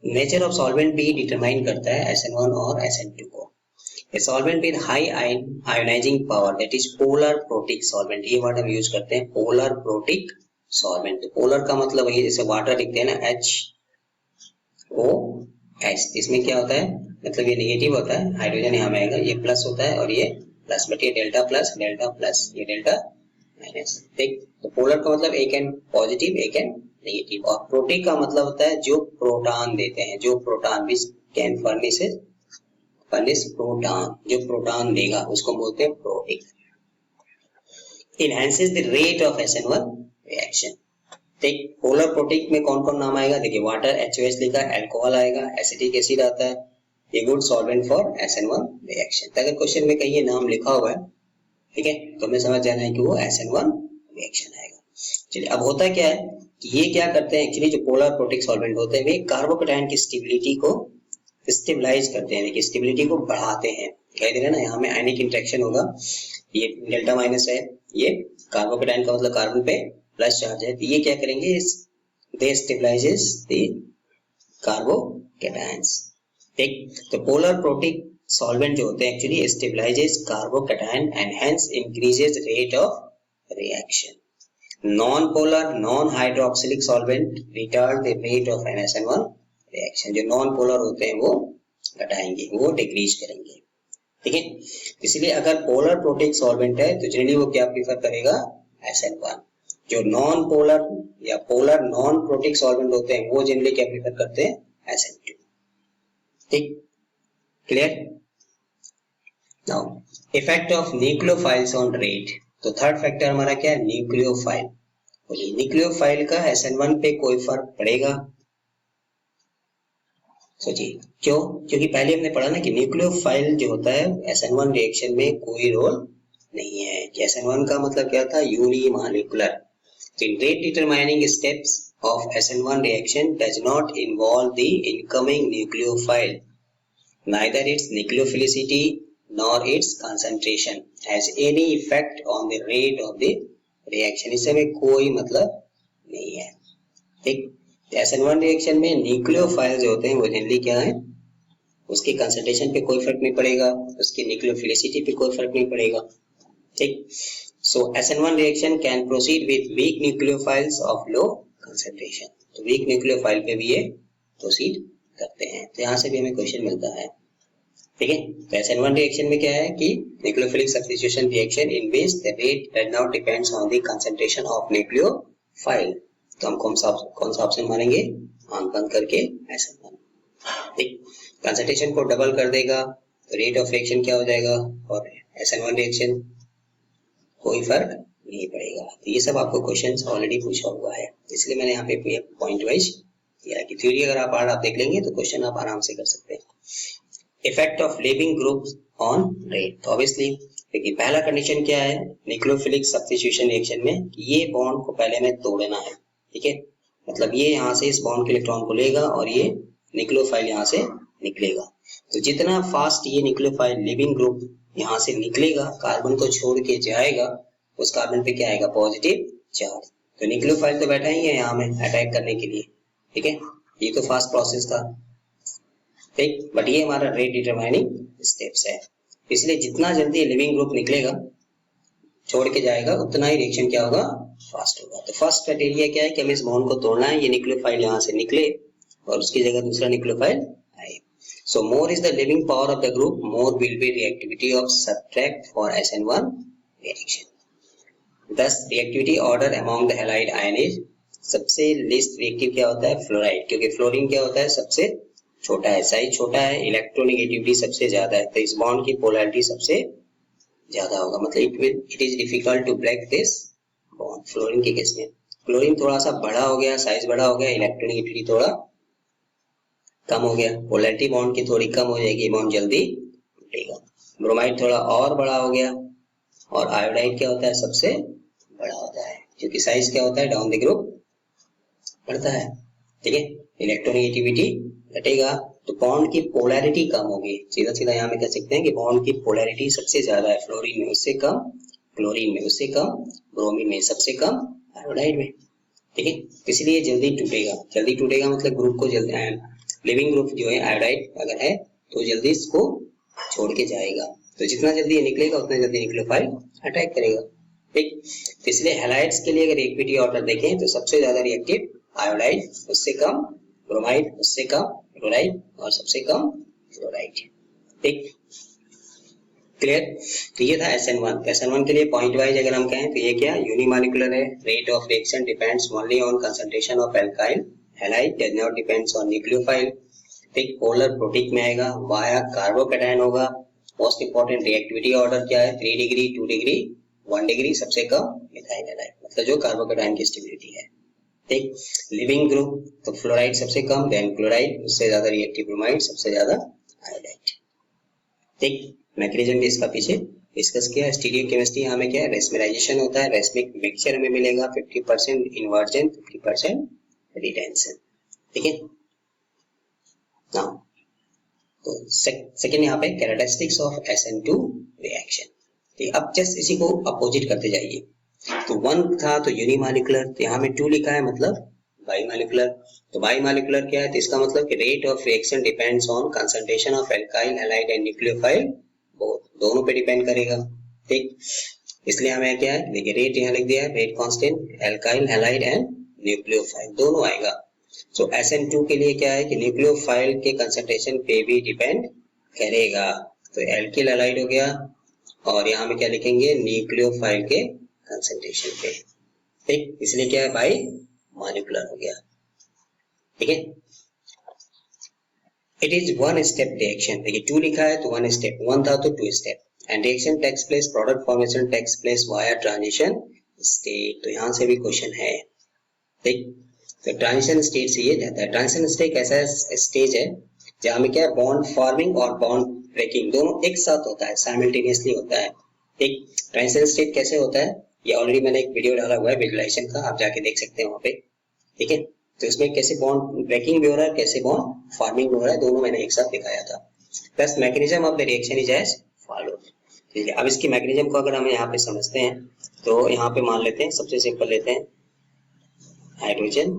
नेचर ऑफ सॉल्वेंट भी डिटरमाइन करता है SN1 और SN2 को। A solvent with high ionizing power, that is polar protic solvent, ये वर्ड हम यूज करते हैं, polar protic solvent। पोलर का मतलब वही जैसे वाटर लिखते हैं ना, HOH, इसमें क्या होता है, मतलब ये नेगेटिव होता है, हाइड्रोजन यहाँ में आएगा, ये प्लस होता है और ये प्लस, बट ये डेल्टा प्लस, ये डेल्टा माइनस। ठीक, तो पोलर का मतलब एक एंड पॉजिटिव, एक एंड नेगेटिव, और प्रोटिक का मतलब होता है जो प्रोटॉन देते हैं, जो proton which can furnish proton, जो प्रोटॉन देगा उसको बोलते हैं protic. Enhances the rate of SN1 reaction. ठीक, पोलर प्रोटिक में कौन कौन नाम आएगा, देखिए वाटर HOH लिखा, अल्कोहल आएगा, एसिटिक एसिड आता है, ये good solvent for SN1 reaction. अगर क्वेश्चन में कहीं ये नाम लिखा हुआ है, ठीक है, तो हमें समझ जाना है कि वो SN1 रिएक्शन आएगा। चलिए, अब होता क्या है कि ये क्या करते हैं, एक्चुअली जो पोलर प्रोटिक सॉल्वेंट होते हैं वे कार्बोकैटायन की स्टेबिलिटी को स्टेबलाइज करते हैं, देखिए स्टेबिलिटी को बढ़ाते हैं। दिखाई दे रहा है ना, यहाँ में आयनिक इंटरेक्शन होगा, ये डेल्टा माइनस है, ये कार्बोकैटायन का मतलब कार्बन पे प्लस चार्ज है, तो ये क्या करेंगे, दे स्टेबलाइजेस द कार्बोकैटायंस। ठीक, तो पोलर प्रोटिक सॉल्वेंट जो होते हैं actually stabilises carbocation and hence increases rate of reaction. Non polar non hydroxylic solvent retard the rate of NSN1 reaction. जो नॉन पोलर होते हैं वो घटाएंगे, वो डिक्रीज करेंगे। ठीक है, इसलिए अगर पोलर प्रोटिक सॉल्वेंट है तो जनरली वो क्या प्रीफर करेगा, SN1। जो नॉन पोलर या पोलर नॉन प्रोटिक सॉल्वेंट होते हैं वो जनरली क्या प्रीफर करते हैं, SN2। ठीक, clear. Now effect of nucleophiles on rate. तो थर्ड फैक्टर हमारा क्या है, न्यूक्लियोफाइल। बोलिए न्यूक्लियोफाइल का SN1 पे कोई फर्क पड़ेगा, सोचिए क्यों, क्योंकि पहले हमने पढ़ा ना कि न्यूक्लियोफाइल जो होता है SN1 रिएक्शन में कोई रोल नहीं है। SN1 का मतलब क्या था, unimolecular. So in rate determining steps of SN1 reaction does not involve the incoming nucleophile, neither its nucleophilicity nor its concentration has any effect on the rate of the reaction। इससे हमें कोई मतलब नहीं है। ठीक, SN1 रिएक्शन में nucleophile जो होते हैं वो जनरली क्या है, उसकी कंसंट्रेशन पे कोई फर्क नहीं पड़ेगा, उसकी न्यूक्लियोफिलिसिटी पे कोई फर्क नहीं पड़ेगा। ठीक, so SN1 reaction can proceed with weak nucleophiles of low concentration. तो वीक न्यूक्लियोफाइल पे भी ये प्रोसीड करते हैं। तो यहाँ से भी हमें क्वेश्चन मिलता है। ठीक है, तो SN1 रिएक्शन में क्या है कि nucleophilic substitution reaction in which the rate does not depends on the concentration of nucleophile. तो हम कौन सा ऑप्शन मानेंगे, आंख बंद करके SN1। ठीक, कंसंट्रेशन को डबल कर देगा तो रेट ऑफ रिएक्शन क्या हो जाएगा, और SN1 रिएक्शन कोई फर्क नहीं पड़ेगा। तो ये सब आपको क्वेश्चंस ऑलरेडी पूछा हुआ है, इसलिए मैंने यहाँ पे पॉइंट वाइज किया कि थ्योरी अगर आप देख लेंगे तो क्वेश्चन आप आराम से कर सकते हैं। Effect of leaving groups on rate. तो ऑब्वियसली देखिए पहला कंडीशन क्या है न्यूक्लियोफिलिक सब्स्टिट्यूशन रिएक्शन में, कि ये बॉन्ड को पहले हमें तोड़ना है। ठीक है, मतलब ये यहाँ से इस बॉन्ड के इलेक्ट्रॉन को लेगा और ये न्यूक्लियोफाइल यहाँ से निकलेगा। तो जितना फास्ट ये न्यूक्लियोफाइल लिविंग ग्रुप यहाँ से निकलेगा, कार्बन को छोड़ के जाएगा, उस कार्बन पे क्या आएगा, पॉजिटिव चार्ज। तो न्यूक्लियोफाइल तो बैठा ही है यहाँ में अटैक करने के लिए। ठीक है, ये तो फास्ट प्रोसेस था। ठीक, बट ये हमारा रेट डिटरमाइनिंग स्टेप्स है, इसलिए जितना जल्दी लिविंग ग्रुप निकलेगा छोड़ के जाएगा उतना ही रिएक्शन क्या होगा, फास्ट होगा। तो फर्स्ट क्राइटेरिया क्या है कि हमें इस बॉन्ड को तोड़ना है, ये न्यूक्लियोफाइल यहाँ से निकले और उसकी जगह दूसरा न्यूक्लियोफाइल आए। So more is the living power of the group, more will be reactivity of subtract for SN1 reaction. Thus reactivity order among the halide ion is, सबसे least reactive क्या होता है, फ्लोराइड, क्योंकि फ्लोरीन क्या होता है, सबसे छोटा है, साइज छोटा है, इलेक्ट्रोनेगेटिविटी सबसे ज्यादा है, तो इस बॉन्ड की पोलैरिटी सबसे ज्यादा होगा, मतलब it is difficult to break this bond. Fluorine के केस में क्लोरीन थोड़ा सा बड़ा हो गया, साइज बड़ा हो गया, इलेक्ट्रोनेगेटिविटी थोड़ा कम हो गया, पोलैरिटी बॉन्ड की थोड़ी कम हो जाएगी, बॉन्ड जल्दी टूटेगा। ब्रोमाइड थोड़ा और बड़ा हो गया, और आयोडाइड क्या होता है, सबसे बड़ा होता है, क्योंकि साइज क्या होता है, डाउन द ग्रुप बढ़ता है। ठीक है, इलेक्ट्रोनेगेटिविटी घटेगा तो बॉन्ड की पोलैरिटी कम होगी। सीधा सीधा यहाँ में कह सकते हैं कि बॉन्ड की पोलैरिटी सबसे ज्यादा है फ्लोरीन में, उससे कम क्लोरीन में, उससे कम ब्रोमीन में, सबसे कम आयोडाइड में। ठीक है, इसलिए जल्दी टूटेगा मतलब ग्रुप को जल्दी, लिविंग ग्रुप जो है आयोडाइड अगर है तो जल्दी इसको छोड़ के जाएगा, तो जितना जल्दी ये निकलेगा उतना जल्दी न्यूक्लियोफाइल अटैक करेगा। ठीक, तो इसलिए हैलाइड्स के लिए अगर रिएक्टिविटी ऑर्डर देखें तो सबसे ज्यादा रिएक्टिव आयोडाइड, उससे कम ब्रोमाइड, उससे कम क्लोराइड और सबसे कम फ्लोराइड। ठीक, क्लियर। तो ये था SN1। SN1 के लिए पॉइंट वाइज अगर हम कहें तो ये क्या यूनिमॉलिक्यूलर है, rate of reaction depends only on concentration of alkyl halide, does not depends on nucleophile. ठीक, पोलर प्रोटिक में आएगा, वाया कार्बोकैटायन होगा। मोस्ट इंपोर्टेंट रिएक्टिविटी ऑर्डर क्या है, 3 डिग्री, 2 डिग्री, 1 डिग्री, सबसे कम मिथाइल हैलाइड, मतलब जो कार्बोकैटायन की स्टेबिलिटी है। ठीक, लिविंग ग्रुप तो फ्लोराइड सबसे कम, देन क्लोराइड, उससे ज्यादा रिएक्टिव ब्रोमाइड, सबसे ज्यादा आयोडाइड। ठीक, मैकेनिज्म भी इसका पीछे डिस्कस किया। स्टीरियोकेमिस्ट्री यहाँ में क्या है, रेस्मेराइजेशन होता है, रेस्मिक मिक्सचर हमें मिलेगा, 50% इन्वर्जन, 50% रिटेंशन। ठीक है, नाउ तो सेकंड यहाँ पे कैरेक्टरिस्टिक्स ऑफ SN2 रिएक्शन। ठीक, अब जस्ट इसी को अपोजिट करते जाइए। तो 1 था तो यूनिमॉलिक्यूलर, तो यहाँ में 2 लिखा है मतलब बाइमॉलिक्यूलर। तो बाइमॉलिक्यूलर क्या है, तो इसका मतलब कि rate of reaction depends on concentration of alkyl halide and nucleophile, दोनों पे डिपेंड करेगा। ठीक, इसलिए हमें क्या है, देखिए रेट यहाँ लिख दिया है, rate constant, alkyl halide and nucleophile दोनों आएगा। सो SN2 के लिए क्या है कि न्यूक्लियोफाइल के कंसंट्रेशन पे भी डिपेंड करेगा। तो एल्किल हैलाइड हो गया, और यहाँ में क्या लिखेंगे, न्यूक्लियोफाइल के कंसंट्रेशन पे। ठीक, इसलिए क्या है, बाई मॉलिक्यूलर हो गया। ठीक है, इट इज 1 स्टेप रिएक्शन। देखिए 2 लिखा है तो 1 स्टेप, 1 था तो 2 step, and reaction takes place, product formation takes place via transition state. तो यहाँ से भी क्वेश्चन है। ठीक, तो ट्रांजिशन स्टेट से ये जाता है। ट्रांजिशन स्टेट ऐसा स्टेज है जहाँ में क्या है, बॉन्ड फॉर्मिंग और बॉन्ड ब्रेकिंग दोनों एक साथ होता है, साइमल्टेनियसली होता है। ठीक, ट्रांजिशन स्टेट कैसे होता है, ये ऑलरेडी मैंने एक वीडियो डाला हुआ है विजुअलाइजेशन का, आप जाके देख सकते हैं वहाँ पे। ठीक है, तो इसमें कैसे बॉन्ड ब्रेकिंग भी हो रहा है, कैसे बॉन्ड फॉर्मिंग भी हो रहा है, दोनों मैंने एक साथ दिखाया था। Plus mechanism of the reaction is as followed. ठीक है, अब इसकी मैकेनिज्म को अगर हम यहाँ पे समझते हैं तो यहाँ पे मान लेते हैं, सबसे सिंपल लेते हैं, हाइड्रोजन,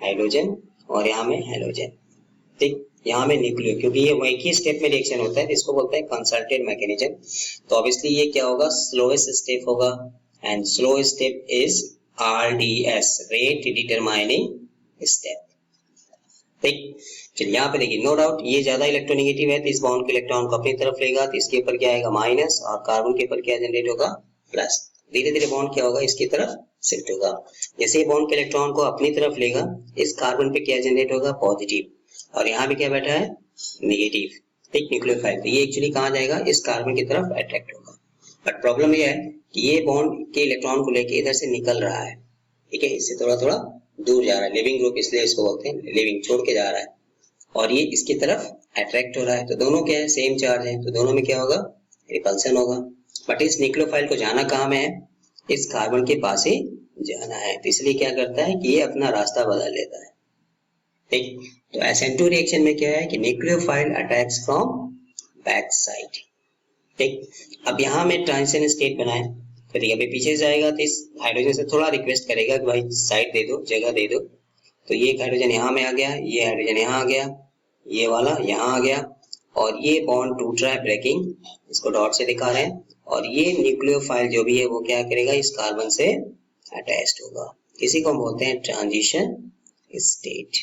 हाइड्रोजन और यहाँ में हेलोजन। ठीक, यहाँ में न्यूक्लियो, क्योंकि ये एक ही स्टेप में रिएक्शन होता है, इसको बोलते हैं कंसल्टेड मैकेनिज्म। तो ऑब्वियसली ये क्या होगा, स्लोएस्ट स्टेप होगा, and slowest step is RDS, rate determining step. ठीक, चलिए यहाँ पे देखिए, नो डाउट ये ज्यादा इलेक्ट्रोनेगेटिव है, तो इस बॉन्ड के इलेक्ट्रॉन को अपनी तरफ लेगा, तो इसके ऊपर क्या आएगा माइनस, और कार्बन के ऊपर क्या जनरेट होगा प्लस। धीरे धीरे बॉन्ड क्या होगा, इसकी तरफ शिफ्ट होगा। जैसे ही बॉन्ड के इलेक्ट्रॉन को अपनी तरफ लेगा, इस कार्बन पे क्या जनरेट होगा पॉजिटिव, और यहाँ पे क्या बैठा है नेगेटिव। ठीक, न्यूक्लियोफाइल, तो ये एक्चुअली कहाँ जाएगा, इस कार्बन की तरफ अट्रैक्ट होगा। बट प्रॉब्लम ये है कि ये बॉन्ड के इलेक्ट्रॉन को लेके इधर से निकल रहा है। ठीक है, इससे थोड़ा थोड़ा दूर जा रहा है, लिविंग ग्रुप इसलिए इसको बोलते हैं, लिविंग छोड़ के जा रहा है, और ये इसकी तरफ अट्रैक्ट हो रहा है। तो दोनों क्या है, सेम चार्ज है, तो दोनों में क्या होगा, रिपल्सन होगा। बट इस न्यूक्लियोफाइल को जाना कहाँ में है, इस कार्बन के पास ही जाना है, तो इसलिए क्या करता है कि ये अपना रास्ता बदल लेता है। ठीक, तो SN2 रिएक्शन में क्या है कि nucleophile attacks from back side. ठीक, अब यहाँ में ट्रांजिशन स्टेट बनाए, फिर अभी पीछे जाएगा तो इस हाइड्रोजन से थोड़ा रिक्वेस्ट करेगा कि भाई साइड दे दो, जगह दे दो। तो ये हाइड्रोजन यहाँ में आ गया, ये हाइड्रोजन यहाँ आ गया, ये वाला यहाँ आ गया, और ये बॉन्ड टूट रहा है, ब्रेकिंग, इसको डॉट से दिखा रहे हैं। और ये न्यूक्लियोफाइल जो भी है वो क्या करेगा, इस कार्बन से अटैच्ड होगा। इसी को हम बोलते हैं ट्रांजिशन स्टेट।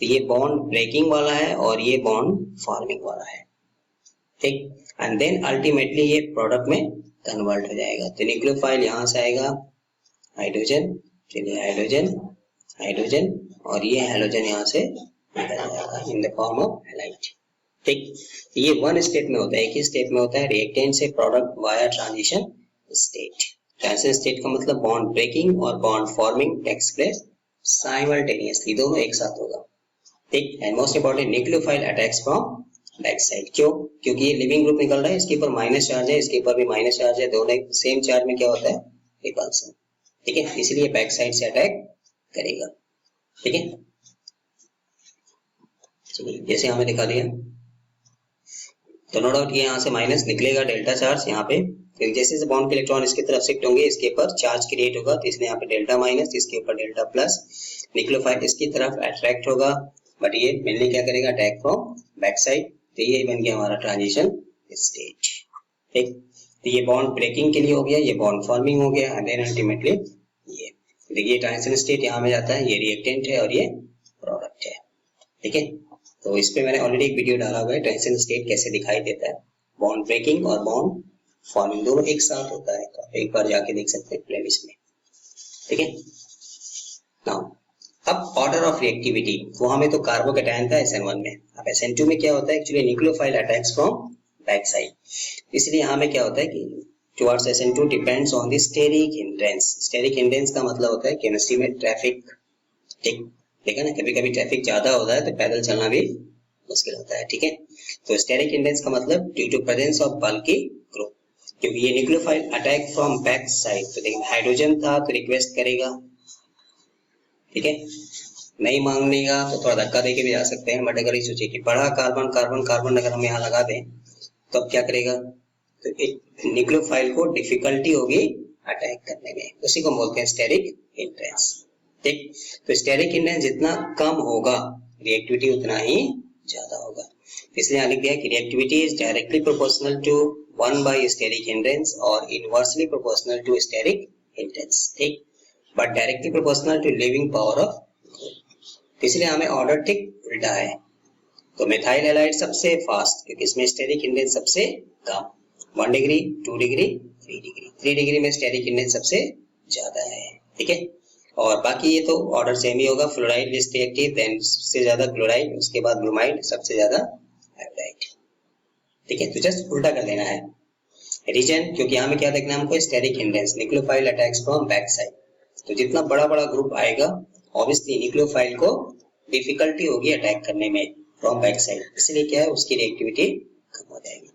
तो ये बॉन्ड ब्रेकिंग वाला है और ये बॉन्ड फॉर्मिंग वाला है। ठीक, एंड देन अल्टीमेटली ये प्रोडक्ट में कन्वर्ट हो जाएगा। तो न्यूक्लियोफाइल यहाँ से आएगा हाइड्रोजन, चलिए हाइड्रोजन, हाइड्रोजन, और ये हेलोजन यहाँ से निकल जाएगा in the form of halide. ठीक, ये वन स्टेट में होता है, एक ही स्टेट में होता है, रिएक्टेंट से product via transition state. Transition state का मतलब बॉन्ड ब्रेकिंग और bond forming takes place simultaneously, दोनों एक साथ होगा। ठीक, and most important, nucleophile attacks from back side. क्यों, क्योंकि ये लिविंग ग्रुप निकल रहा है, इसके ऊपर माइनस चार्ज है, इसके ऊपर भी माइनस चार्ज है, दोनों सेम चार्ज में क्या होता है रिपल्सन। ठीक है, इसलिए बैक साइड से अटैक करेगा। ठीक है, चलिए जैसे हमें दिखा दिया, तो नो डाउट ये यहाँ से माइनस निकलेगा डेल्टा चार्ज यहाँ पे, फिर जैसे से बॉन्ड के इलेक्ट्रॉन इसकी तरफ शिफ्ट होंगे, इसके ऊपर चार्ज क्रिएट होगा, तो इसलिए यहाँ पे डेल्टा माइनस, इसके ऊपर डेल्टा प्लस। न्यूक्लियोफाइल इसकी तरफ अट्रैक्ट होगा, बट ये मेनली क्या करेगा, अटैक फ्रॉम बैक साइड। तो ये बन गया हमारा ट्रांजिशन स्टेट। ठीक, तो ये बॉन्ड ब्रेकिंग के लिए हो गया, ये बॉन्ड फॉर्मिंग हो गया, एंड देन अल्टीमेटली ये देखिए ट्रांजिशन स्टेट यहाँ में जाता है, ये रिएक्टेंट है और ये प्रोडक्ट है। ठीक है, तो इस पे मैंने ऑलरेडी एक वीडियो डाला हुआ है, ट्रांजिशन स्टेट कैसे दिखाई देता है, बॉन्ड ब्रेकिंग और बॉन्ड फॉर्मिंग दोनों एक साथ होता है, तो एक बार जाके देख सकते हैं प्लेलिस्ट में। ठीक है, नाउ अब ऑर्डर ऑफ रिएक्टिविटी, वो हमें तो कार्बोकैटायन था SN1 में, अब SN2 में क्या होता है, actually nucleophile attacks from back side, इसलिए यहाँ में क्या होता है कि towards SN2 depends on the steric hindrance. Steric hindrance का मतलब होता है केमिस्ट्री में ट्रैफिक। ठीक, देखा ना, कभी कभी ट्रैफिक ज्यादा होता है तो पैदल चलना भी मुश्किल होता है। ठीक है, तो स्टेरिक हिंड्रेंस का मतलब due to presence of bulky group, क्योंकि ये nucleophile attack from back side, तो देखिए हाइड्रोजन था तो रिक्वेस्ट करेगा, ठीक है, नहीं मांगेगा तो थोड़ा धक्का देके भी जा सकते हैं, बट अगर ये सोचिए कि बड़ा कार्बन कार्बन कार्बन अगर हम यहाँ लगा दें तो अब क्या करेगा, तो एक न्यूक्लियोफाइल को डिफिकल्टी होगी अटैक करने में, उसी को बोलते हैं स्टेरिक हिंड्रेंस। ठीक, तो स्टेरिक हिंड्रेंस जितना कम होगा रिएक्टिविटी उतना ही ज्यादा होगा, इसलिए यहाँ लिख दिया कि reactivity is directly proportional to 1 by steric hindrance और inversely proportional to steric hindrance. ठीक, but directly proportional to leaving power of, इसलिए हमें ऑर्डर ठीक उल्टा है। तो मिथाइल हैलाइड सबसे फास्ट, क्योंकि इसमें स्टेरिक हिंड्रेंस सबसे कम, 1 डिग्री 2 डिग्री 3 डिग्री, 3 डिग्री में स्टेरिक हिंड्रेंस सबसे ज्यादा है। ठीक है, और बाकी ये तो ऑर्डर सेम ही होगा, फ्लोराइड लिस्ट रिएक्टिव, देन सबसे ज्यादा क्लोराइड, उसके बाद ब्रोमाइड, सबसे ज्यादा आयोडाइड। ठीक है, तो जस्ट उल्टा कर देना है रीजन, क्योंकि यहाँ में क्या देखना है हमको, steric hindrance, nucleophile attacks from back side. तो जितना बड़ा बड़ा ग्रुप आएगा ऑब्वियसली न्यूक्लियोफाइल को डिफिकल्टी होगी अटैक करने में फ्रॉम बैक साइड, इसलिए क्या है उसकी रिएक्टिविटी कम हो जाएगी।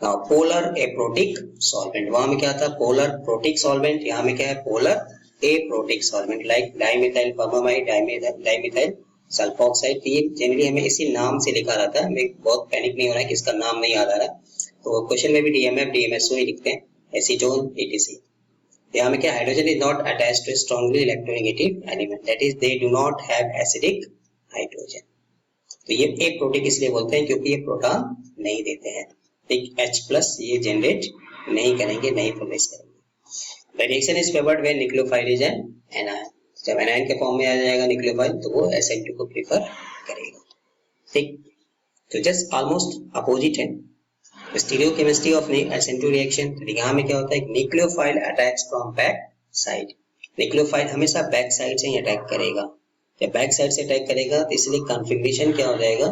नाउ पोलर एप्रोटिक सॉल्वेंट, वहां में क्या था पोलर प्रोटिक सॉल्वेंट, यहाँ में क्या है polar aprotic solvent, like dimethyl formamide, dimethyl sulphoxide. ये जनरली हमें इसी नाम से लिखा रहता है, हमें बहुत पैनिक नहीं होना है कि इसका नाम नहीं याद आ रहा, तो क्वेश्चन में भी DMF DMSO ही लिखते हैं, एसीटोन etc। यहाँ में क्या, hydrogen is not attached to strongly electronegative element, that is they do not have acidic hydrogen. तो ये एप्रोटिक इसलिए बोलते हैं क्योंकि ये प्रोटॉन नहीं देते हैं। एक H+ ये जनरेट नहीं करेंगे, नहीं प्रोड्यूस करेंगे। The reaction is favoured when nucleophile is an anion, जब एनायन के फॉर्म में आ जाएगा न्यूक्लियोफाइल तो वो SN2 को प्रीफर करेगा। ठीक, तो जस्ट ऑलमोस्ट अपोजिट है स्टीरियोकेमिस्ट्री ऑफ SN2 रिएक्शन। तो यहाँ में क्या होता है, nucleophile attacks from back side, nucleophile हमेशा बैक साइड से ही अटैक करेगा। जब बैक साइड से अटैक करेगा तो इसलिए कॉन्फ़िगरेशन क्या हो जाएगा,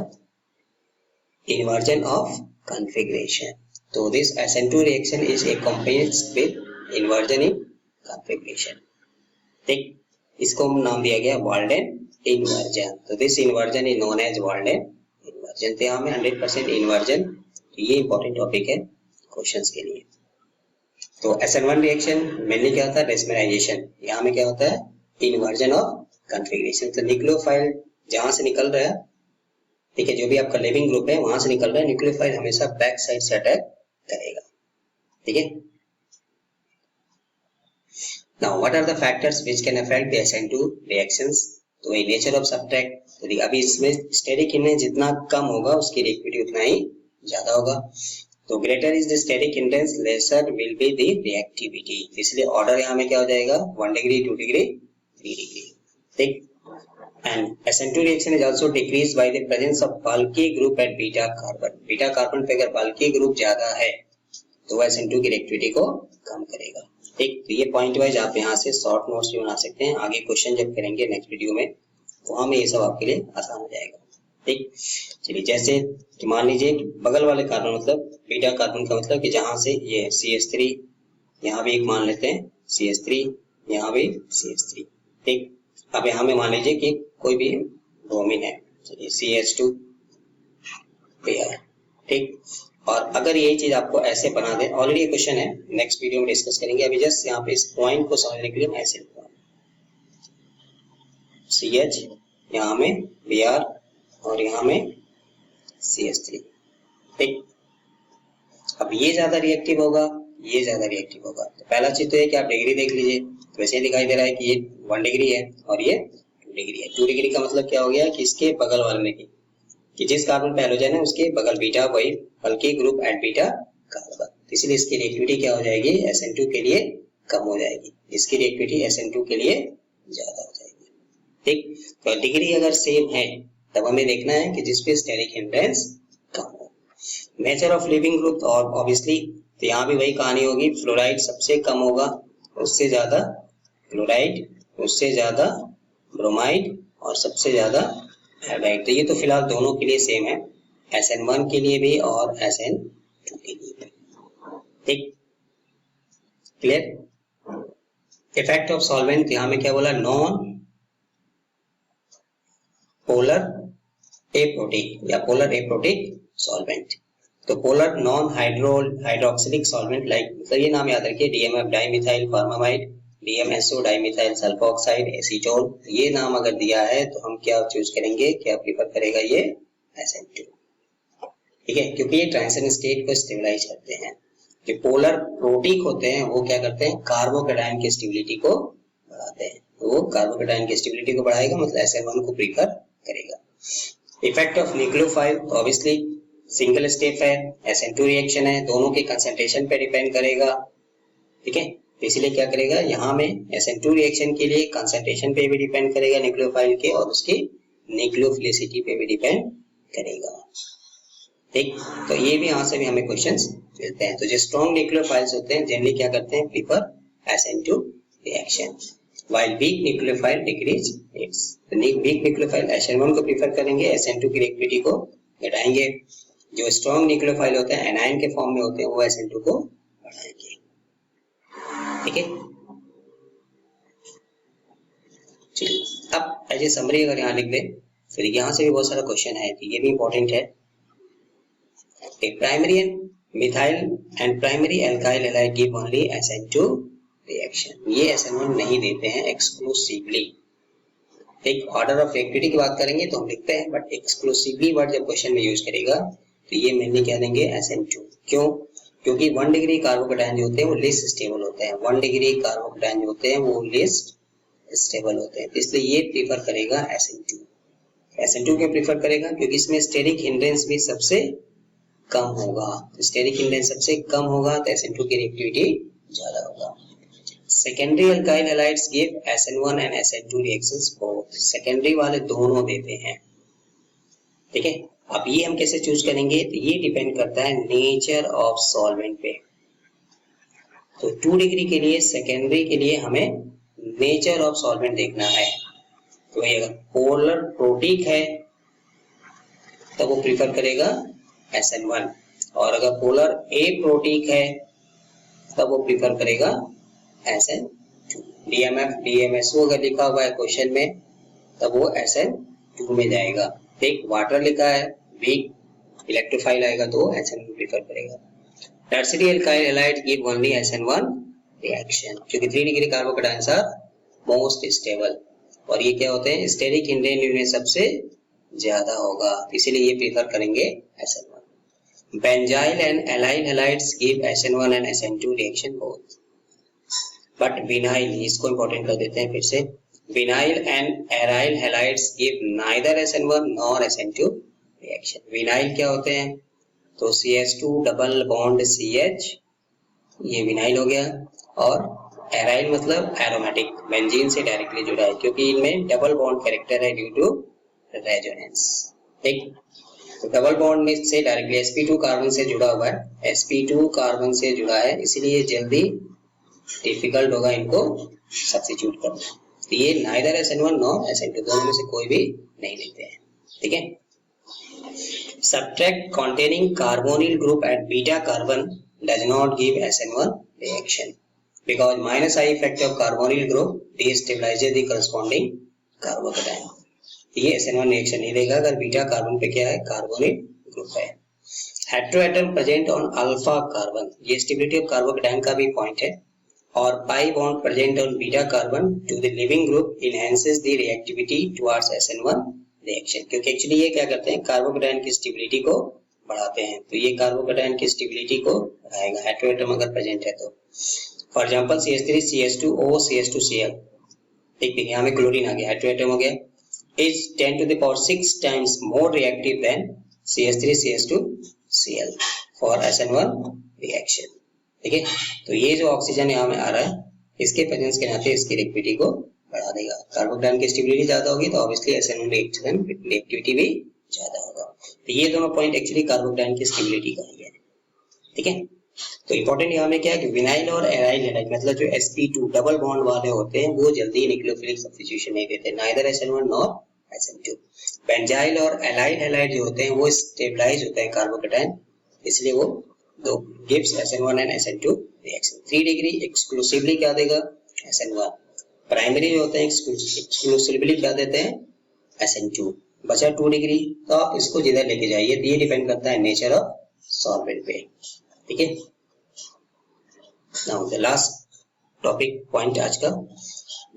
इन्वर्जन ऑफ कॉन्फ़िगरेशन। तो this SN2 reaction is accompanied with inversion in configuration। ठीक, इसको नाम दिया गया वाल्डेन इन्वर्जन। तो this inversion is known as Walden inversion. तो यहाँ में 100% इन्वर्जन, तो ये इंपॉर्टेंट टॉपिक है क्वेश्चंस के लिए। तो SN1 रिएक्शन मेनली क्या होता है, रेस्मेराइजेशन। यहाँ में क्या होता है, इन्वर्जन ऑफ कॉन्फ़िगरेशन। तो न्यूक्लियोफाइल जहां से निकल रहा है, ठीक है, जो भी आपका लिविंग ग्रुप है वहां से निकल रहा है, न्यूक्लियोफाइल हमेशा बैक साइड से अटैक करेगा। ठीक है, now what are the factors which can affect the SN2 reactions. तो ये नेचर ऑफ सब्सट्रैक्ट, तो अभी इसमें स्टेरिक इंडेक्स जितना कम होगा उसकी रिएक्टिविटी उतना ही ज्यादा होगा। तो greater is the steric index lesser will be the reactivity, इसलिए ऑर्डर यहाँ में क्या हो जाएगा, 1 डिग्री 2 डिग्री 3 डिग्री। ठीक, and SN2 reaction is also decrease by the presence of bulky group at beta carbon. Beta carbon पे अगर बल्की group ज्यादा है तो वो SN2 की रिएक्टिविटी को कम करेगा। ठीक, तो ये पॉइंट वाइज आप यहाँ से शॉर्ट नोट्स भी बना सकते हैं। आगे क्वेश्चन जब करेंगे नेक्स्ट वीडियो में तो हमें ये सब आपके लिए आसान हो जाएगा। ठीक, चलिए जैसे कि मान लीजिए बगल वाले कार्बन, मतलब बीटा कार्बन का मतलब कि जहां से ये CH3, यहाँ भी एक मान लेते हैं CH3, यहाँ भी CH3। ठीक, अब यहाँ में मान लीजिए कि कोई भी ब्रोमीन है, चलिए CH2 Br। ठीक, और अगर यही चीज आपको ऐसे बना दे, ऑलरेडी क्वेश्चन है, नेक्स्ट वीडियो में डिस्कस करेंगे। अभी जस्ट यहाँ पे इस पॉइंट को समझने के लिए मैं ऐसे लिखूंगा CH, यहाँ में Br और यहाँ में CH3। ठीक, अब ये ज्यादा रिएक्टिव होगा, ये ज्यादा रिएक्टिव होगा। तो पहला चीज तो है कि आप डिग्री देख लीजिए, वैसे दिखाई दे रहा है कि ये 1 डिग्री है और ये 2 डिग्री है। 2 डिग्री का मतलब क्या हो गया कि इसके बगल वाले में कि जिस कार्बन पे हैलोजन है उसके बगल बीटा, वही बल्कि ग्रुप एट बीटा कार्बन, इसलिए इसकी रिएक्टिविटी क्या हो जाएगी, SN2 के लिए कम हो जाएगी, इसकी रिएक्टिविटी SN2 के लिए ज्यादा हो जाएगी। ठीक, तो डिग्री अगर सेम है तब हमें देखना है कि जिसपे स्टेरिक हिंड्रेंस कम हो। नेचर ऑफ लिविंग ग्रुप, और ऑब्वियसली तो यहाँ भी वही कहानी होगी, फ्लोराइड सबसे कम होगा, उससे ज्यादा क्लोराइड, उससे ज्यादा ब्रोमाइड और सबसे ज्यादा हाइड्राइड। तो ये तो फिलहाल दोनों के लिए सेम है, SN1 के लिए भी और SN2 के लिए भी। ठीक, क्लियर। इफेक्ट ऑफ सॉल्वेंट, यहाँ में क्या बोला, नॉन पोलर एप्रोटिक या पोलर एप्रोटिक सॉल्वेंट। तो polar non hydroxylic solvent like, मतलब ये नाम याद रखिए, DMF dimethyl formamide, DMSO dimethyl sulphoxide, acetone. ये नाम अगर दिया है तो हम क्या चूज करेंगे, क्या प्रीफर करेगा, ये SN2। ठीक है, क्योंकि ये ट्रांजिशन स्टेट को स्टेबलाइज करते हैं। जो पोलर प्रोटिक होते हैं वो क्या करते हैं, कार्बोकैटायन की स्टेबिलिटी को बढ़ाते हैं। तो वो कार्बोकैटायन की स्टेबिलिटी को बढ़ाएगा, मतलब SN1 को प्रीफर करेगा। इफेक्ट ऑफ न्यूक्लियोफाइल, तो ऑब्वियसली सिंगल स्टेप है, SN2 रिएक्शन है, दोनों के कंसंट्रेशन पे डिपेंड करेगा। ठीक है, इसलिए क्या करेगा, यहाँ में SN2 रिएक्शन के लिए कंसंट्रेशन पे भी डिपेंड करेगा न्यूक्लियोफाइल के, और उसकी न्यूक्लियोफिलिसिटी पे भी डिपेंड करेगा। ठीक, तो ये भी यहाँ से भी हमें क्वेश्चंस मिलते हैं। तो जो स्ट्रॉन्ग न्यूक्लियोफाइल्स होते हैं जनरली क्या करते हैं, prefer SN2 reaction, while weak nucleophile decrease its। तो weak nucleophile SN1 को प्रीफर करेंगे, SN2 की रिएक्टिविटी को घटाएंगे। जो स्ट्रॉन्ग न्यूक्लियोफाइल होते हैं, एनायन के फॉर्म में होते हैं, वो SN2 को बढ़ाएंगे। ठीक है, चलिए अब एज ए समरी अगर यहाँ लिख दे, फिर यहाँ से भी बहुत सारा क्वेश्चन है, तो ये भी इंपॉर्टेंट है। Primary methyl and primary alkyl halide give only SN2 reaction, ये SN1 नहीं देते हैं एक्सक्लूसिवली। एक ऑर्डर ऑफ रिएक्टिविटी की बात करेंगे तो हम लिखते हैं, बट एक्सक्लूसिवली वर्ड जब क्वेश्चन में यूज करेगा तो ये मेनली क्या देंगे, SN2। क्यों, क्योंकि 1 डिग्री कार्बोकैटायन जो होते हैं वो लेस स्टेबल होते हैं। होते हैं। 1 डिग्री कार्बोकेटायन जो होते हैं वो लिस्ट स्टेबल होते हैं, इसलिए ये प्रीफर करेगा SN2। SN2 क्यों प्रीफर करेगा? क्योंकि इसमें स्टेरिक हिंड्रेंस भी सबसे कम होगा। स्टेरिक हिंड्रेंस सबसे कम होगा तो SN2 की रिएक्टिविटी ज्यादा होगा। Secondary alkyl halides give SN1 and SN2 reactions both. Secondary वाले दोनों देते हैं, ठीक है। अब ये हम कैसे चूज करेंगे? तो ये डिपेंड करता है नेचर ऑफ सॉल्वेंट पे। तो 2 डिग्री के लिए सेकेंडरी के लिए हमें नेचर ऑफ सॉल्वेंट देखना है। तो अगर पोलर प्रोटिक है तो वो प्रीफर करेगा SN1, और अगर पोलर ए प्रोटिक है तब वो प्रीफर करेगा SN2। DMF DMSO अगर लिखा हुआ है क्वेश्चन में तब वो SN2 में जाएगा। एक वाटर लिखा है, वीक इलेक्ट्रोफाइल आएगा तो SN2 प्रीफर करेगा। Tertiary alkyl halides give only SN1 reaction, क्योंकि 3 डिग्री कार्बोकेटायन्स आर मोस्ट स्टेबल, और ये क्या होते हैं? स्टेरिक हिंड्रेंस इनमें सबसे ज्यादा होगा, इसीलिए ये प्रीफर करेंगे SN1। Benzyl and allyl halides give SN1 and SN2 reaction both, but vinyl, इसको इंपॉर्टेंट कर देते हैं फिर से। Vinyl and aryl halides give neither SN1 nor SN2 reaction. Vinyl क्या होते हैं? तो CH2 डबल बॉन्ड CH, ये विनाइल हो गया, और एराइल मतलब एरोमेटिक, बेंजीन से डायरेक्टली जुड़ा है, क्योंकि इनमें डबल बॉन्ड कैरेक्टर है ड्यू टू रेजोनेंस, ठीक। तो डबल बॉन्ड में से डायरेक्टली sp2 कार्बन से जुड़ा हुआ है, sp2 कार्बन से जुड़ा है, इसलिए जल्दी डिफिकल्ट होगा इनको सब्स्टिट्यूट करना। तो ये नाइदर SN1 नॉर SN2, दोनों में से कोई भी नहीं लेते हैं, ठीक है। Subtract containing carbonyl group at beta carbon does not give SN1 reaction because minus I effect of carbonyl group destabilizes the corresponding carbocation। ये SN1 रिएक्शन नहीं देगा अगर बीटा कार्बन पे क्या है? कार्बोनिल ग्रुप है। Heteroatom present on alpha carbon, ये stability of carbocation का भी पॉइंट है, और pi bond present on beta carbon to the leaving group enhances the reactivity towards SN1 reaction, क्योंकि एक्चुअली ये क्या करते हैं? कार्बोकेटायन की स्टेबिलिटी को बढ़ाते हैं, तो ये कार्बोकेटायन की स्टेबिलिटी को बढ़ाएगा हेटेरोएटम अगर प्रेजेंट है तो। For example CH3 CH2O CH2Cl, ठीक है, यहाँ में क्लोरीन आ गया, हेटेरोएटम हो गया, is 10 to the power 6 times more reactive than CH3 CH2Cl for SN1 reaction, ठीक है। तो ये जो ऑक्सीजन यहाँ में आ रहा है, इसके प्रेजेंस के नाते इसकी रिएक्टिविटी को बढ़ा देगा। कार्बोकेटायन की स्टेबिलिटी ज्यादा होगी तो ऑब्वियसली SN1 रिएक्शन रिएक्टिविटी भी ज्यादा होगा। तो ये दोनों पॉइंट एक्चुअली कार्बोकेटायन की स्टेबिलिटी का ही है, ठीक है। तो इंपॉर्टेंट यहाँ में क्या है कि विनाइल और एराइल हैलाइड मतलब जो sp2 डबल बॉन्ड वाले होते हैं वो जल्दी न्यूक्लियोफिलिक सब्स्टिट्यूशन नहीं देते, neither SN1 nor SN2। Benzyl और एलाइल हैलाइड जो होते हैं वो स्टेबलाइज होते हैं कार्बोकेटायन, इसलिए वो दो gives SN1 and SN2 reaction. 3 degree exclusively क्या देगा? SN1। प्राइमरी जो होते हैं एक्सक्लूसिवली क्या देते हैं? SN2। बचा 2 डिग्री, तो आप इसको जिधर लेके जाइए, तो ये डिपेंड करता है नेचर ऑफ सॉल्वेंट पे, ठीक है। Now the last topic point आज का,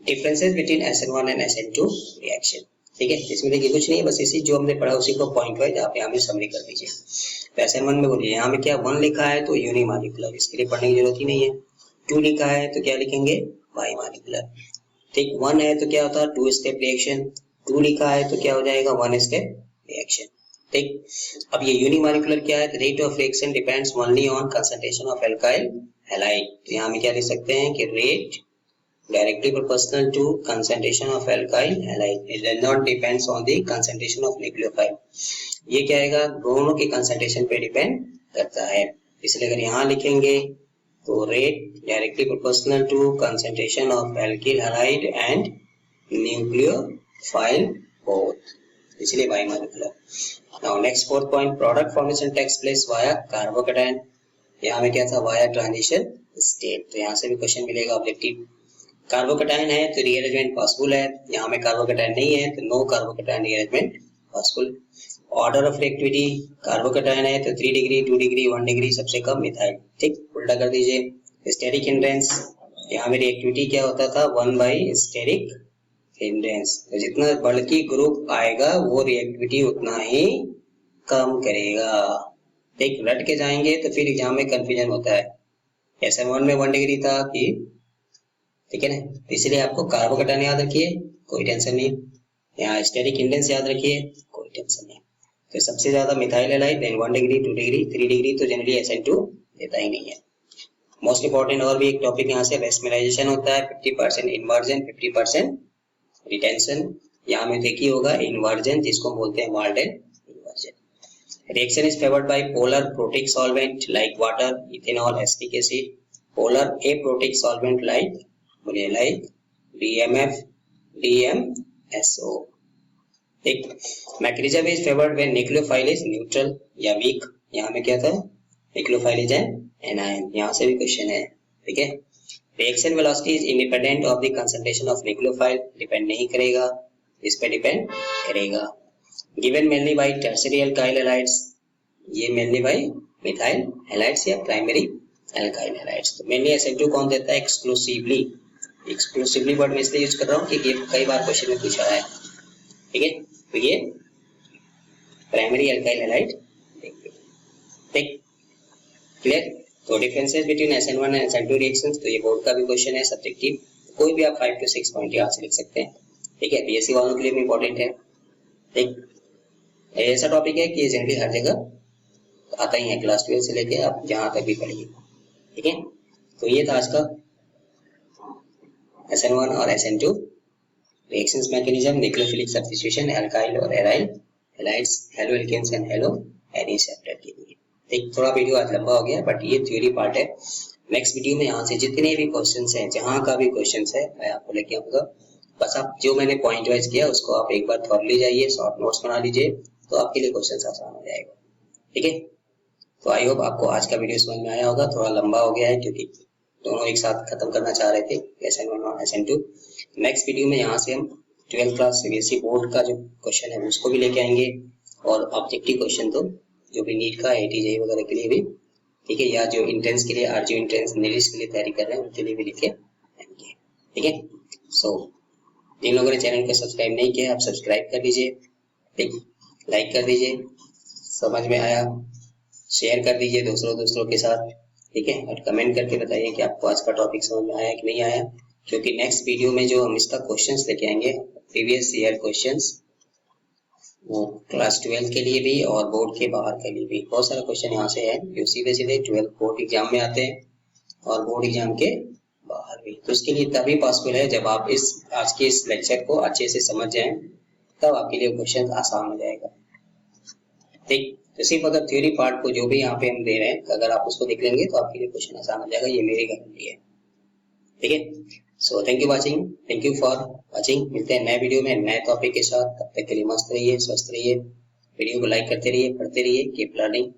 differences between SN1 and SN2 reaction, ठीक है। इसमें देखिए कुछ नहीं है, बस इसी जो हमने पढ़ा उसी को पॉइंट वाइज आप यहाँ में समरी कर दीजिए। तो SN1 में बोलिए, यहाँ में क्या 1 लिखा है तो यूनिमॉलिक्यूलर, इसके लिए पढ़ने की जरूरत ही नहीं है। 2 लिखा है तो क्या लिखेंगे? बाइमॉलिक्यूलर, ठीक। 1 है तो क्या होता है? 2 स्टेप रिएक्शन। 2 लिखा है तो क्या हो जाएगा? 1 स्टेप रिएक्शन, ठीक। अब ये यूनिमॉलिक्यूलर क्या है? Rate of reaction depends only on concentration of alkyl halide. तो यहाँ में क्या लिख सकते हैं कि rate directly proportional to concentration of alkyl halide, it does not depends on the concentration of nucleophile। ये क्या आएगा? दोनों के कंसंट्रेशन पे डिपेंड करता है, इसलिए अगर यहाँ लिखेंगे तो rate directly proportional to concentration of alkyl halide and nucleophile both, इसलिए bimolecular. Now next 4th point, product formation takes place via carbocation. यहाँ में क्या था? Via transition state. तो यहाँ से भी क्वेश्चन मिलेगा ऑब्जेक्टिव। कार्बोकेटायन है तो रीअरेंजमेंट पॉसिबल है, यहाँ में कार्बोकेटायन नहीं है तो no carbocation rearrangement possible. Order of reactivity, carbocation है तो 3 डिग्री 2 डिग्री 1 डिग्री सबसे कम मिथाइल, ठीक। उल्टा कर दीजिए। स्टेरिक हिंड्रेंस, यहाँ में रिएक्टिविटी क्या होता था? 1 बाई स्टेरिक हिंड्रेंस। तो जितना बल्कि ग्रुप आएगा वो रिएक्टिविटी उतना ही कम करेगा, ठीक। रट के जाएंगे तो फिर एग्जाम में कंफ्यूजन होता है, SN1 में 1 डिग्री था कि, ठीक है ना, तो इसलिए आपको कार्बोकेटायन याद रखिए, कोई टेंशन नहीं। यहाँ स्टेरिक इंडेक्स याद रखिए, कोई टेंशन नहीं। तो सबसे ज्यादा methyl halide, then 1 degree, 2 degree, 3 degree तो जनरली SN2 देता ही नहीं है। मोस्ट इंपॉर्टेंट और भी एक टॉपिक यहाँ से रेस्मिलाइजेशन होता है, 50% इन्वर्जन, 50% रिटेंशन। यहाँ में देखिए होगा इन्वर्जन, जिसको बोलते हैं Walden inversion. Reaction is favoured by polar protic solvent like water, ethanol, acetic acid, polar aprotic solvent like DMF, DMSO। ठीक, mechanism is favoured when nucleophile is neutral या वीक। यहाँ में क्या था, न्यूक्लियोफाइल इज एनायन, यहाँ से भी question है, ठीक है। Reaction velocity is independent of the concentration of nucleophile, depend नहीं करेगा, इस पे डिपेंड करेगा। Given mainly by tertiary alkyl halides, ये मेनली बाय मिथाइल हैलाइड्स या प्राइमरी अल्काइल हैलाइड्स। तो मेनली SN2 कौन देता है, एक्सक्लूसिवली। एक्सक्लूसिवली वर्ड में इसलिए यूज कर रहा हूँ कि ये कई बार क्वेश्चन में पूछा है, ठीक है। तो ये प्राइमरी अल्काइल हैलाइड, ठीक, क्लियर। तो differences between SN1 and SN2 reactions, तो ये बोर्ड का भी क्वेश्चन है, सब्जेक्टिव, कोई भी आप 5 to 6 पॉइंट यहाँ से लिख सकते हैं, ठीक है। BSc वालों के लिए भी इंपॉर्टेंट है, ठीक। ऐसा टॉपिक है कि ये जनरली हर जगह आता ही है, क्लास 12 से लेके आप जहाँ तक भी पढ़िए, ठीक है। तो ये था आज का SN1 और SN2 reactions mechanism, nucleophilic substitution, alkyl और aryl halides, halo alkanes and halo arenes chapter के लिए। ठीक, थोड़ा वीडियो आज लंबा हो गया, बट ये थ्योरी पार्ट है। नेक्स्ट वीडियो में यहाँ से जितने भी क्वेश्चंस हैं, जहाँ का भी क्वेश्चंस है, मैं आपको लेके आऊंगा। बस आप जो मैंने पॉइंट वाइज किया उसको आप एक बार थॉरली जाइए, शॉर्ट नोट्स बना लीजिए, तो आपके लिए क्वेश्चन आसान हो जाएगा, ठीक है। तो आई होप आपको आज का वीडियो समझ में आया होगा। थोड़ा लंबा हो गया है क्योंकि दोनों एक साथ खत्म करना चाह रहे थे, SN1 और SN2। नेक्स्ट वीडियो में यहाँ से हम 12th क्लास CBSE बोर्ड का जो क्वेश्चन है उसको भी लेके आएंगे, और ऑब्जेक्टिव क्वेश्चन तो जो भी नीट का ATJ वगैरह के लिए भी, ठीक है, या जो इंट्रेंस के लिए RGU इंट्रेंस नीलिस्ट के लिए तैयारी कर रहे हैं उनके लिए भी लेके आएंगे, ठीक है। सो जिन लोगों ने चैनल को सब्सक्राइब नहीं किया, आप सब्सक्राइब कर लीजिए, ठीक, लाइक कर दीजिए, समझ में आया शेयर कर दीजिए दूसरों के साथ, ठीक है। और कमेंट करके बताइए कि आपको आज का टॉपिक समझ में आया कि नहीं आया, क्योंकि नेक्स्ट वीडियो में जो हम इसका क्वेश्चंस लेके आएंगे, प्रीवियस ईयर क्वेश्चंस, वो क्लास 12 के लिए भी और बोर्ड के बाहर के लिए भी बहुत सारा क्वेश्चन यहाँ से है जो सीधे 12 बोर्ड एग्जाम में आते हैं और बोर्ड एग्जाम के बाहर भी। तो उसके लिए तभी पॉसिबल है जब आप इस आज के इस लेक्चर को अच्छे से समझ जाएं, तब आपके लिए क्वेश्चन आसान हो जाएगा, ठीक। तो सिर्फ अगर थ्योरी पार्ट को जो भी यहाँ पे हम दे रहे हैं, अगर आप उसको देख लेंगे तो आपके लिए क्वेश्चन आसान हो जाएगा, ये मेरी गारंटी है, ठीक है। So thank you for watching. मिलते हैं नए वीडियो में नए टॉपिक के साथ, तब तक के लिए मस्त रहिए, स्वस्थ रहिए, वीडियो को लाइक करते रहिए, पढ़ते रहिए, कीप लर्निंग।